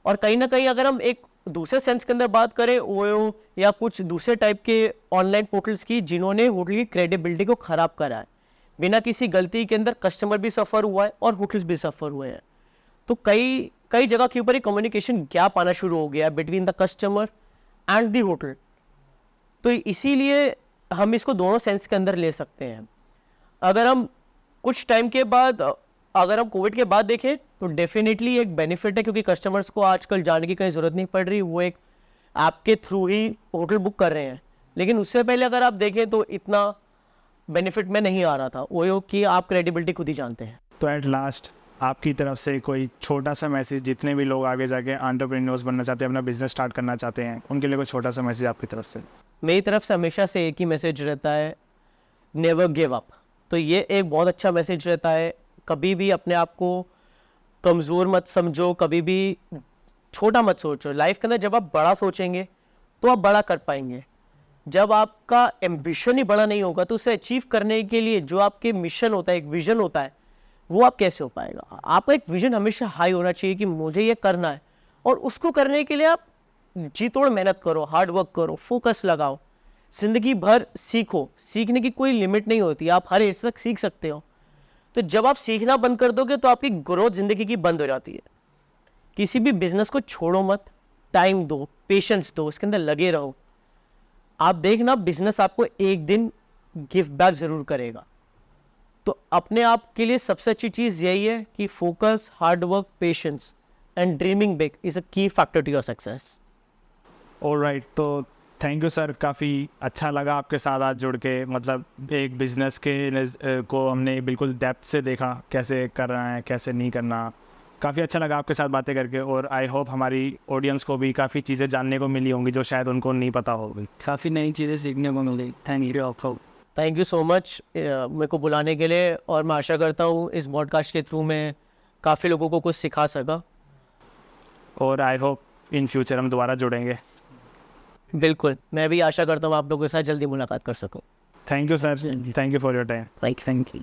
और कहीं ना कहीं अगर हम एक दूसरे सेंस के अंदर बात करें ओयो या कुछ दूसरे टाइप के ऑनलाइन पोर्टल्स की, जिन्होंने होटल की क्रेडिबिलिटी को ख़राब करा है, बिना किसी गलती के अंदर कस्टमर भी सफ़र हुआ है और होटल्स भी सफ़र हुए हैं। तो कई जगह के ऊपर एक कम्युनिकेशन गैप आना शुरू हो गया between the customer and the hotel. तो इसीलिए हम इसको दोनों सेंस के अंदर ले सकते हैं। अगर हम कुछ टाइम के बाद, अगर हम कोविड के बाद देखें तो डेफिनेटली एक बेनिफिट है, क्योंकि कस्टमर्स को आजकल जाने की कहीं ज़रूरत नहीं पड़ रही, वो एक ऐप के थ्रू ही होटल बुक कर रहे हैं। लेकिन उससे पहले अगर आप देखें तो इतना बेनिफिट में नहीं आ रहा था। ओयो की आप क्रेडिबिलिटी खुद ही जानते हैं। तो एट लास्ट आपकी तरफ से कोई छोटा सा मैसेज, जितने भी लोग आगे जाके एंटरप्रेन्योर्स बनना चाहते हैं, अपना बिजनेस स्टार्ट करना चाहते हैं, उनके लिए कोई छोटा सा मैसेज आपकी तरफ से? मेरी तरफ से हमेशा से एक ही मैसेज रहता है, नेवर गिव अप। तो ये एक बहुत अच्छा मैसेज रहता है। कभी भी अपने आप को कमज़ोर मत समझो, कभी भी छोटा मत सोचो। लाइफ के अंदर जब आप बड़ा सोचेंगे तो आप बड़ा कर पाएंगे। जब आपका एम्बिशन ही बड़ा नहीं होगा तो उसे अचीव करने के लिए जो आपके मिशन होता है, एक विजन होता है, वो आप कैसे हो पाएगा। आपका एक विजन हमेशा हाई होना चाहिए कि मुझे ये करना है, और उसको करने के लिए आप जी तोड़ मेहनत करो, हार्ड वर्क करो, फोकस लगाओ, ज़िंदगी भर सीखो। सीखने की कोई लिमिट नहीं होती, आप हर एज तक सीख सकते हो। तो जब आप सीखना बंद कर दोगे तो आपकी ग्रोथ ज़िंदगी की बंद हो जाती है। किसी भी बिजनेस को छोड़ो मत, टाइम दो, पेशेंस दो, उसके अंदर लगे रहो। आप देखना बिजनेस आपको एक दिन गिव बैक ज़रूर करेगा। तो अपने आप के लिए सबसे अच्छी चीज़ यही है कि focus, hard work, patience and dreaming big is a key factor to your success. Alright, तो थैंक यू सर, काफ़ी अच्छा लगा आपके साथ आज जुड़ के। मतलब एक बिज़नेस के को हमने बिल्कुल डेप्थ से देखा, कैसे करना है, कैसे नहीं करना। काफ़ी अच्छा लगा आपके साथ बातें करके, और आई होप हमारी ऑडियंस को भी काफ़ी चीज़ें जानने को मिली होंगी जो शायद उनको नहीं पता होगी। काफ़ी नई चीज़ें सीखने को मिली। थैंक यू आपको। थैंक यू सो मच मेरे को बुलाने के लिए, और मैं आशा करता हूँ इस पॉडकास्ट के थ्रू मैं काफ़ी लोगों को कुछ सिखा सका। और आई होप इन फ्यूचर हम दोबारा जुड़ेंगे। बिल्कुल, मैं भी आशा करता हूँ आप लोगों के साथ जल्दी मुलाकात कर सकूँ। Thank you sir, thank you for your time. Thank you.